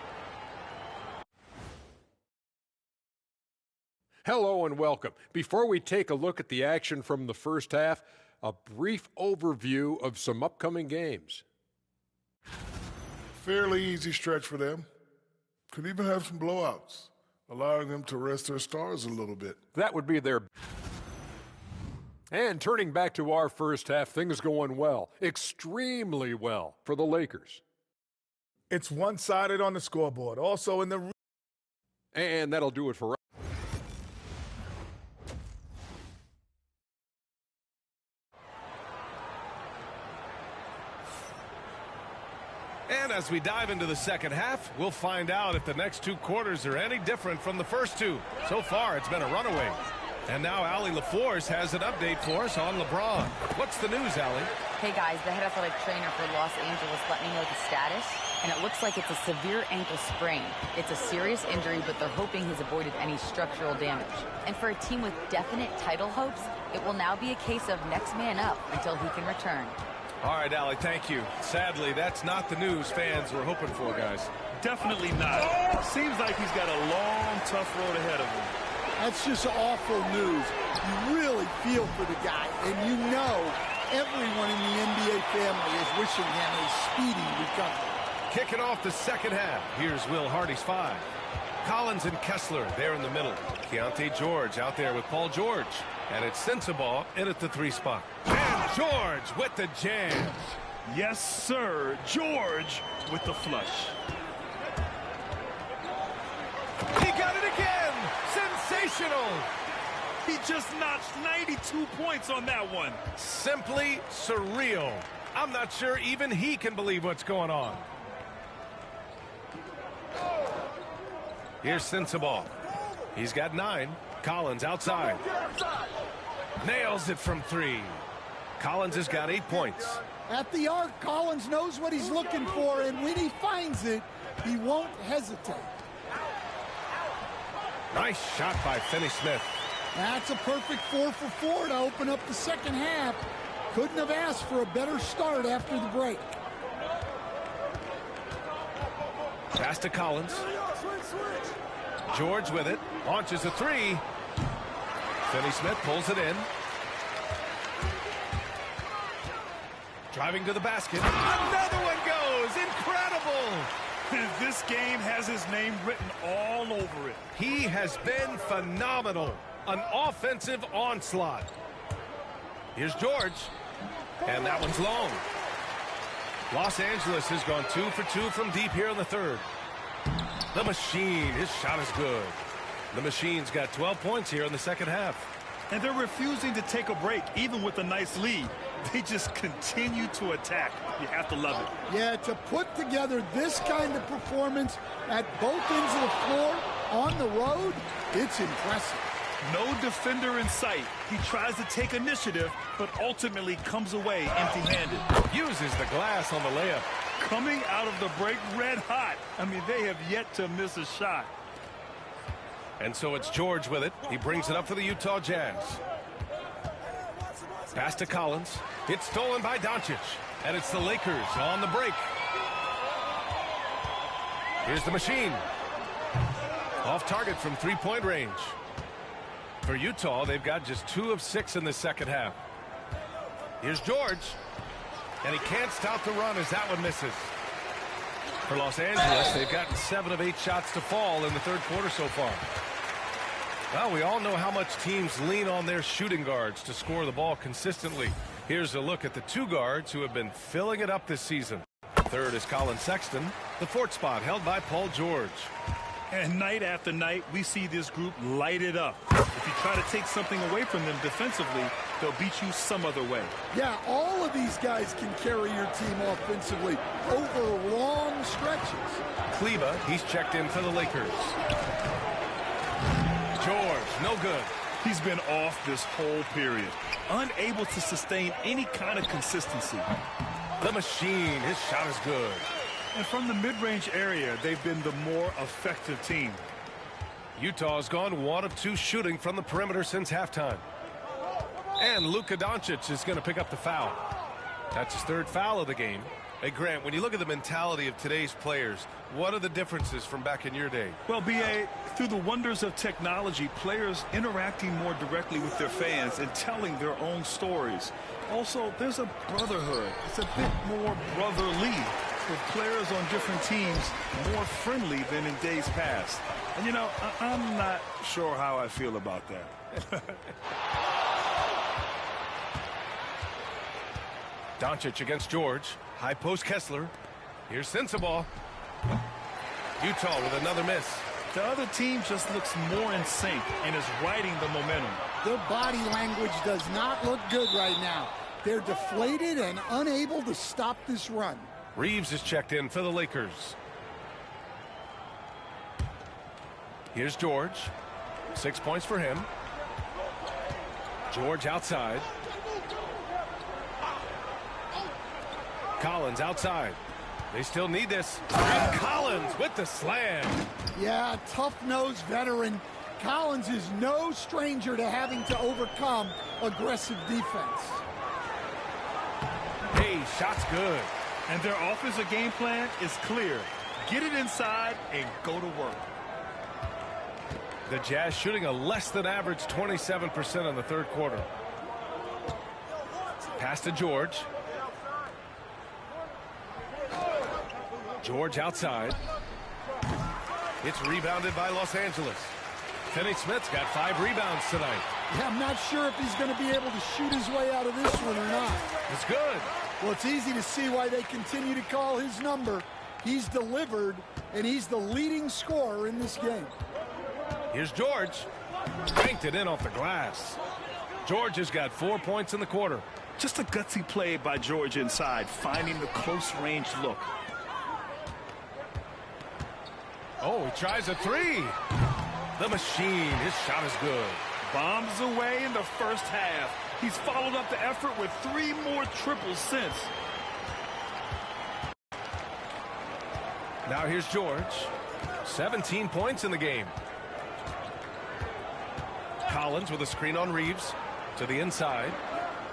[SPEAKER 12] Hello and welcome. Before we take a look at the action from the first half, a brief overview of some upcoming games.
[SPEAKER 14] Fairly easy stretch for them. Could even have some blowouts, allowing them to rest their stars a little bit.
[SPEAKER 12] That would be their... And turning back to our first half, things going well, extremely well for the Lakers.
[SPEAKER 13] It's one-sided on the scoreboard. Also in the...
[SPEAKER 12] And that'll do it for us.
[SPEAKER 11] And as we dive into the second half, we'll find out if the next 2 quarters are any different from the first 2. So far, it's been a runaway. And now Allie LaForce has an update for us on LeBron. What's the news, Allie?
[SPEAKER 20] Hey guys, the head athletic trainer for Los Angeles let me know the status, and it looks like it's a severe ankle sprain. It's a serious injury, but they're hoping he's avoided any structural damage. And for a team with definite title hopes, it will now be a case of next man up until he can return.
[SPEAKER 11] All right, Allie, thank you. Sadly, that's not the news fans were hoping for, guys.
[SPEAKER 18] Definitely not. Seems like he's got a long, tough road ahead of him.
[SPEAKER 19] That's just awful news. You really feel for the guy, and you know everyone in the NBA family is wishing him a speedy recovery.
[SPEAKER 11] Kicking off the second half, here's Will Hardy's 5. Collins and Kessler there in the middle. Keontae George out there with Paul George. And it's Sensabaugh in at the 3 spot. And George with the jam.
[SPEAKER 18] Yes, sir. George with the flush.
[SPEAKER 11] Sensational!
[SPEAKER 18] He just notched 92 points on that one.
[SPEAKER 11] Simply surreal. I'm not sure even he can believe what's going on. Here's Sensabaugh. He's got 9. Collins outside. Nails it from 3. Collins has got 8 points.
[SPEAKER 19] At the arc, Collins knows what he's looking for, and when he finds it, he won't hesitate.
[SPEAKER 11] Nice shot by Finney-Smith.
[SPEAKER 19] That's a perfect 4 for 4 to open up the second half. Couldn't have asked for a better start after the break.
[SPEAKER 11] Pass to Collins. George with it. Launches a 3. Finney-Smith pulls it in. Driving to the basket. Another one goes. Incredible.
[SPEAKER 18] This game has his name written all over it.
[SPEAKER 11] He has been phenomenal. An offensive onslaught. Here's George. And that one's long. Los Angeles has gone 2 for 2 from deep here in the third. The Machine, his shot is good. The Machine's got 12 points here in the second half.
[SPEAKER 18] And they're refusing to take a break, even with a nice lead. They just continue to attack. You have to love it.
[SPEAKER 19] Yeah, to put together this kind of performance at both ends of the floor on the road, it's impressive.
[SPEAKER 18] No defender in sight. He tries to take initiative, but ultimately comes away empty-handed.
[SPEAKER 11] Uses the glass on the layup.
[SPEAKER 18] Coming out of the break red hot. I mean, they have yet to miss a shot.
[SPEAKER 11] And so it's George with it. He brings it up for the Utah Jazz. Pass to Collins. It's stolen by Doncic. And it's the Lakers on the break. Here's the Machine. Off target from three-point range. For Utah, they've got just 2 of 6 in the second half. Here's George. And he can't stop the run as that one misses. For Los Angeles, they've gotten 7 of 8 shots to fall in the third quarter so far. Well, we all know how much teams lean on their shooting guards to score the ball consistently. Here's a look at the 2 guards who have been filling it up this season. Third is Colin Sexton. The 4th spot held by Paul George.
[SPEAKER 18] And night after night, we see this group light it up. If you try to take something away from them defensively, they'll beat you some other way.
[SPEAKER 19] Yeah, all of these guys can carry your team offensively over long stretches.
[SPEAKER 11] Kleba, he's checked in for the Lakers. George, no good.
[SPEAKER 18] He's been off this whole period, unable to sustain any kind of consistency.
[SPEAKER 11] The Machine, his shot is good.
[SPEAKER 18] And from the mid-range area, they've been the more effective team.
[SPEAKER 11] Utah's gone 1 of 2 shooting from the perimeter since halftime. And Luka Doncic is going to pick up the foul. That's his 3rd foul of the game. Hey, Grant, when you look at the mentality of today's players, what are the differences from back in your day?
[SPEAKER 18] Well, B.A., through the wonders of technology, players interacting more directly with their fans and telling their own stories. Also, there's a brotherhood. It's a bit more brotherly, with players on different teams more friendly than in days past. And, you know, I'm not sure how I feel about that.
[SPEAKER 11] Doncic against George. High post Kessler. Here's Sensabaugh. Utah with another miss.
[SPEAKER 18] The other team just looks more in sync and is riding the momentum.
[SPEAKER 19] Their body language does not look good right now. They're deflated and unable to stop this run.
[SPEAKER 11] Reeves is checked in for the Lakers. Here's George. 6 points for him. George outside. Collins outside. They still need this. And Collins with the slam.
[SPEAKER 19] Yeah, tough-nosed veteran. Collins is no stranger to having to overcome aggressive defense.
[SPEAKER 11] Hey, shot's good.
[SPEAKER 18] And their offensive game plan is clear. Get it inside and go to work.
[SPEAKER 11] The Jazz shooting a less than average 27% in the third quarter. Pass to George. George outside. It's rebounded by Los Angeles. Finney-Smith's got 5 rebounds tonight.
[SPEAKER 19] Yeah, I'm not sure if he's going to be able to shoot his way out of this one or not.
[SPEAKER 11] It's good.
[SPEAKER 19] Well, it's easy to see why they continue to call his number. He's delivered, and he's the leading scorer in this game.
[SPEAKER 11] Here's George. Banked it in off the glass. George has got 4 points in the quarter.
[SPEAKER 18] Just a gutsy play by George inside, finding the close-range look.
[SPEAKER 11] Oh, he tries a three. The machine, his shot is good.
[SPEAKER 18] Bombs away in the first half. He's followed up the effort with 3 more triples since.
[SPEAKER 11] Now here's George. 17 points in the game. Collins with a screen on Reeves to the inside.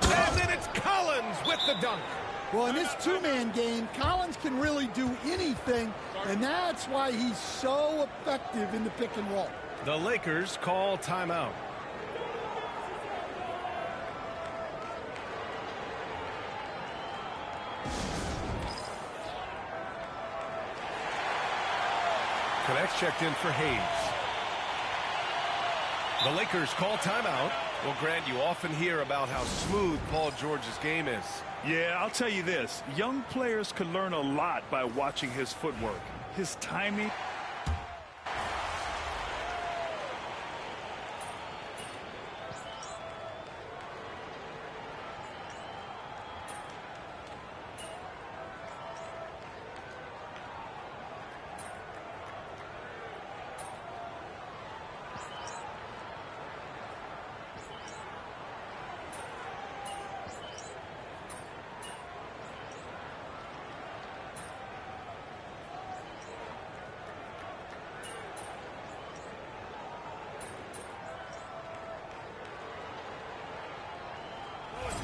[SPEAKER 11] And then it's Collins with the dunk.
[SPEAKER 19] Well, in this two-man game, Collins can really do anything, and that's why he's so effective in the pick and roll.
[SPEAKER 11] The Lakers call timeout. Connects checked in for Hayes. The Lakers call timeout. Well, Grant, you often hear about how smooth Paul George's game is.
[SPEAKER 18] Yeah, I'll tell you this. Young players could learn a lot by watching his footwork, his timing.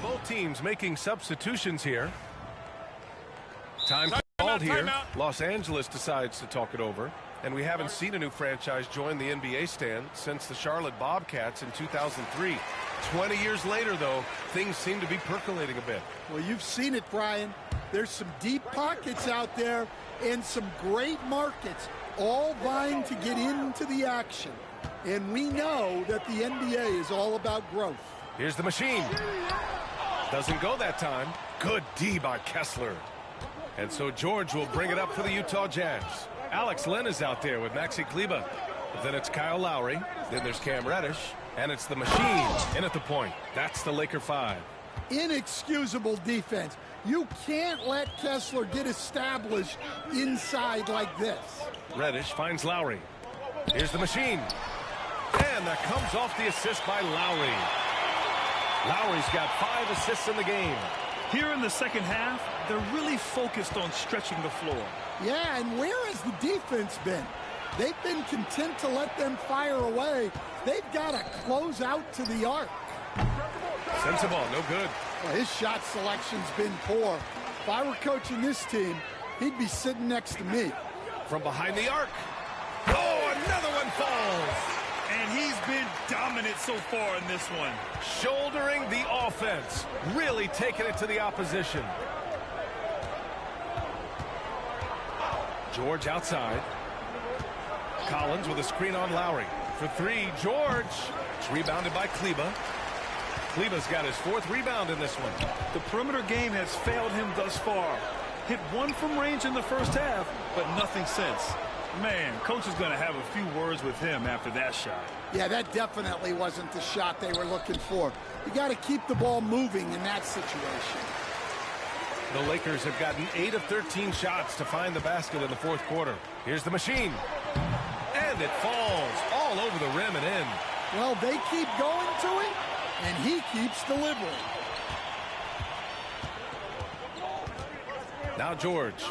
[SPEAKER 11] Both teams making substitutions here. Time called here. Los Angeles decides to talk it over. And we haven't seen a new franchise join the NBA stand since the Charlotte Bobcats in 2003. 20 years later, though, things seem to be percolating a bit.
[SPEAKER 19] Well, you've seen it, Brian. There's some deep pockets out there and some great markets, all vying to get into the action. And we know that the NBA is all about growth.
[SPEAKER 11] Here's the machine. Doesn't go that time. Good D by Kessler. And so George will bring it up for the Utah Jazz. Alex Len is out there with Maxi Kleber. Then it's Kyle Lowry. Then there's Cam Reddish. And it's the machine in at the point. That's the Laker 5.
[SPEAKER 19] Inexcusable defense. You can't let Kessler get established inside like this.
[SPEAKER 11] Reddish finds Lowry. Here's the machine. And that comes off the assist by Lowry. Lowry's got 5 assists in the game.
[SPEAKER 18] Here in the second half, they're really focused on stretching the floor.
[SPEAKER 19] Yeah, and where has the defense been? They've been content to let them fire away. They've got to close out to the arc.
[SPEAKER 11] Sends the ball, no good.
[SPEAKER 19] Well, his shot selection's been poor. If I were coaching this team, he'd be sitting next to me.
[SPEAKER 11] From behind the arc. Oh, another one falls.
[SPEAKER 18] And he's been dominant so far in this one.
[SPEAKER 11] Shouldering the offense. Really taking it to the opposition. George outside. Collins with a screen on Lowry. For 3, George. It's rebounded by Kleber. Kleber's got his 4th rebound in this one.
[SPEAKER 18] The perimeter game has failed him thus far. Hit 1 from range in the first half, but nothing since. Man, coach is going to have a few words with him after that shot.
[SPEAKER 19] Yeah, that definitely wasn't the shot they were looking for. You got to keep the ball moving in that situation.
[SPEAKER 11] The Lakers have gotten 8 of 13 shots to find the basket in the 4th quarter. Here's the machine. And it falls all over the rim and in.
[SPEAKER 19] Well, they keep going to it, and he keeps delivering.
[SPEAKER 11] Now George.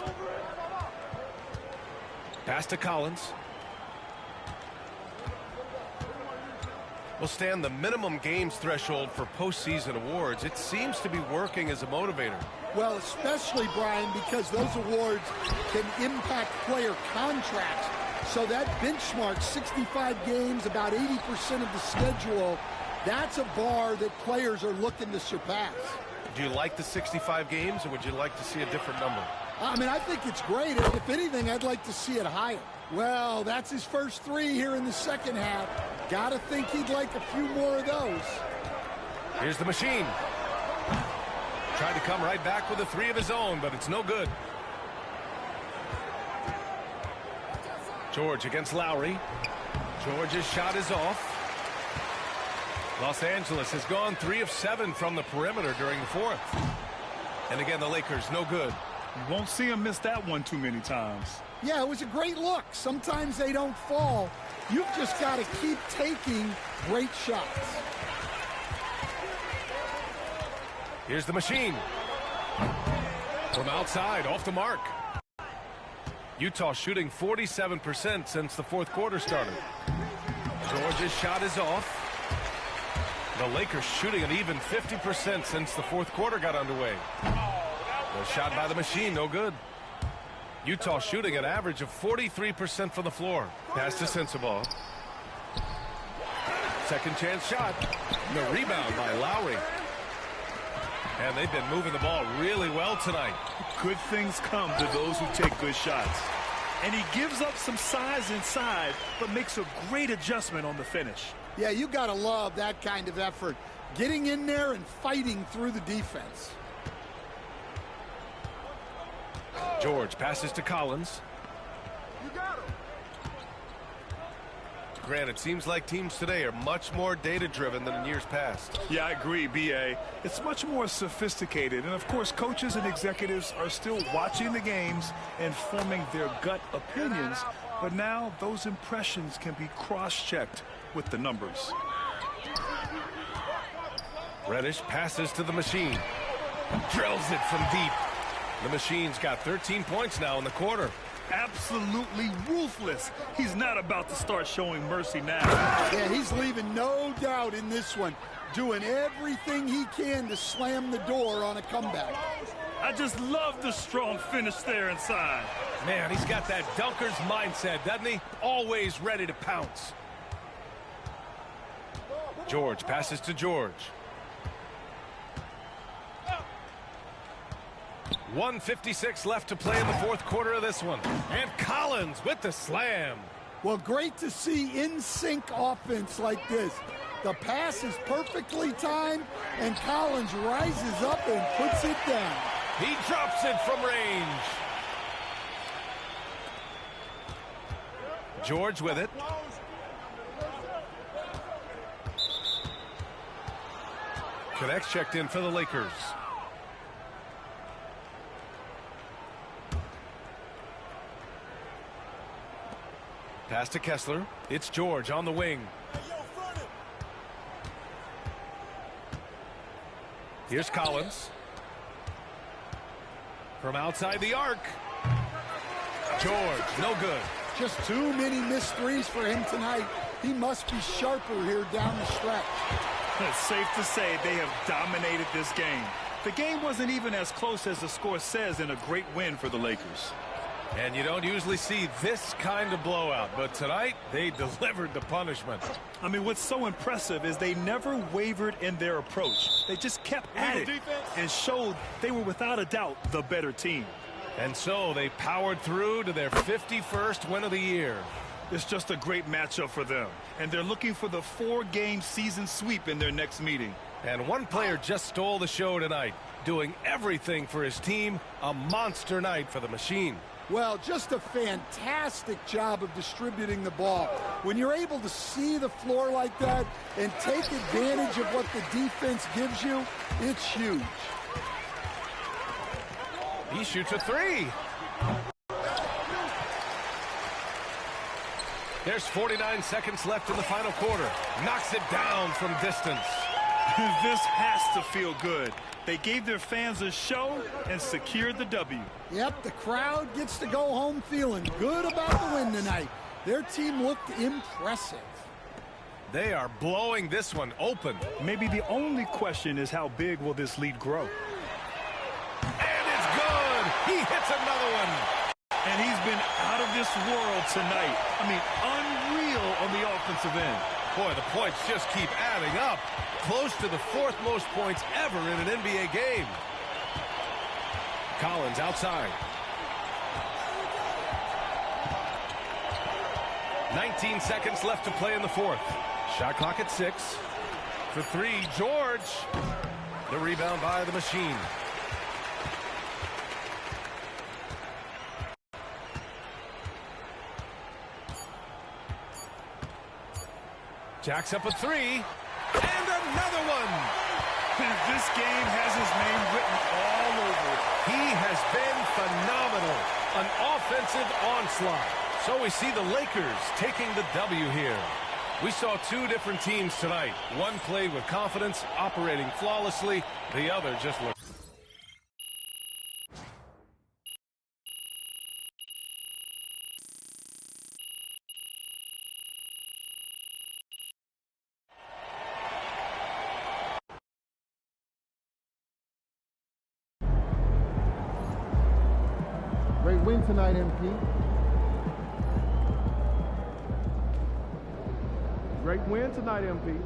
[SPEAKER 11] Pass to Collins. Will stand the minimum games threshold for postseason awards. It seems to be working as a motivator.
[SPEAKER 19] Well, especially, Brian, because those awards can impact player contracts. So that benchmark, 65 games, about 80% of the schedule, that's a bar that players are looking to surpass.
[SPEAKER 11] Do you like the 65 games, or would you like to see a different number?
[SPEAKER 19] I mean, I think it's great. If anything, I'd like to see it higher. Well, that's his first 3 here in the second half. Got to think he'd like a few more of those.
[SPEAKER 11] Here's the machine. Tried to come right back with a 3 of his own, but it's no good. George against Lowry. George's shot is off. Los Angeles has gone 3 of 7 from the perimeter during the fourth. And again, the Lakers, no good.
[SPEAKER 18] You won't see him miss that one too many times.
[SPEAKER 19] Yeah, it was a great look. Sometimes they don't fall. You've just got to keep taking great shots.
[SPEAKER 11] Here's the machine. From outside, off the mark. Utah shooting 47% since the fourth quarter started. George's shot is off. The Lakers shooting an even 50% since the fourth quarter got underway. The shot by the machine, no good. Utah shooting an average of 43% from the floor. Pass to Sensabaugh. Second chance shot. The rebound by Lowry. And they've been moving the ball really well tonight.
[SPEAKER 18] Good things come to those who take good shots. And he gives up some size inside, but makes a great adjustment on the finish.
[SPEAKER 19] Yeah, you got to love that kind of effort. Getting in there and fighting through the defense.
[SPEAKER 11] George passes to Collins.
[SPEAKER 15] You got him.
[SPEAKER 11] Grant, it seems like teams today are much more data-driven than in years past.
[SPEAKER 18] Yeah, I agree, B.A. It's much more sophisticated. And, of course, coaches and executives are still watching the games and forming their gut opinions. But now those impressions can be cross-checked with the numbers.
[SPEAKER 11] Reddish passes to the machine. Drills it from deep. The machine's got 13 points now in the quarter.
[SPEAKER 18] Absolutely ruthless. He's not about to start showing mercy now.
[SPEAKER 19] Yeah, he's leaving no doubt in this one. Doing everything he can to slam the door on a comeback.
[SPEAKER 18] I just love the strong finish there inside.
[SPEAKER 11] Man, he's got that dunker's mindset, doesn't he? Always ready to pounce. George passes to George. 1:56 left to play in the fourth quarter of this one. And Collins with the slam.
[SPEAKER 19] Well, great to see in-sync offense like this. The pass is perfectly timed, and Collins rises up and puts it down.
[SPEAKER 11] He drops it from range. George with it. Connects checked in for the Lakers. Pass to Kessler. It's George on the wing. Here's Collins. From outside the arc. George, no good.
[SPEAKER 19] Just too many missed threes for him tonight. He must be sharper here down the stretch.
[SPEAKER 18] It's safe to say they have dominated this game. The game wasn't even as close as the score says in a great win for the Lakers.
[SPEAKER 11] And you don't usually see this kind of blowout, but tonight they delivered the punishment.
[SPEAKER 18] I mean, what's so impressive is they never wavered in their approach. They just kept at it and showed they were without a doubt the better team.
[SPEAKER 11] And so they powered through to their 51st win of the year.
[SPEAKER 18] It's just a great matchup for them, and they're looking for the 4-game season sweep in their next meeting.
[SPEAKER 11] And one player just stole the show tonight, doing everything for his team. A monster night for the machine.
[SPEAKER 19] Well, just a fantastic job of distributing the ball. When you're able to see the floor like that and take advantage of what the defense gives you, it's huge.
[SPEAKER 11] He shoots a three. There's 49 seconds left in the final quarter. Knocks it down from distance.
[SPEAKER 18] This has to feel good. They gave their fans a show and secured the W.
[SPEAKER 19] Yep, the crowd gets to go home feeling good about the win tonight. Their team looked impressive.
[SPEAKER 11] They are blowing this one open.
[SPEAKER 18] Maybe the only question is how big will this lead grow?
[SPEAKER 11] And it's good. He hits another one.
[SPEAKER 18] And he's been out of this world tonight. I mean, unreal on the offensive end.
[SPEAKER 11] Boy, the points just keep adding up. Close to the fourth most points ever in an NBA game. Collins outside. 19 seconds left to play in the fourth. Shot clock at 6. For 3, George. The rebound by the machine. Jacks up a 3. And another one.
[SPEAKER 18] This game has his name written all over it.
[SPEAKER 11] He has been phenomenal. An offensive onslaught. So we see the Lakers taking the W here. We saw two different teams tonight. One played with confidence, operating flawlessly. The other just looked.
[SPEAKER 5] Great win tonight, MP.
[SPEAKER 15] Great win tonight, MP.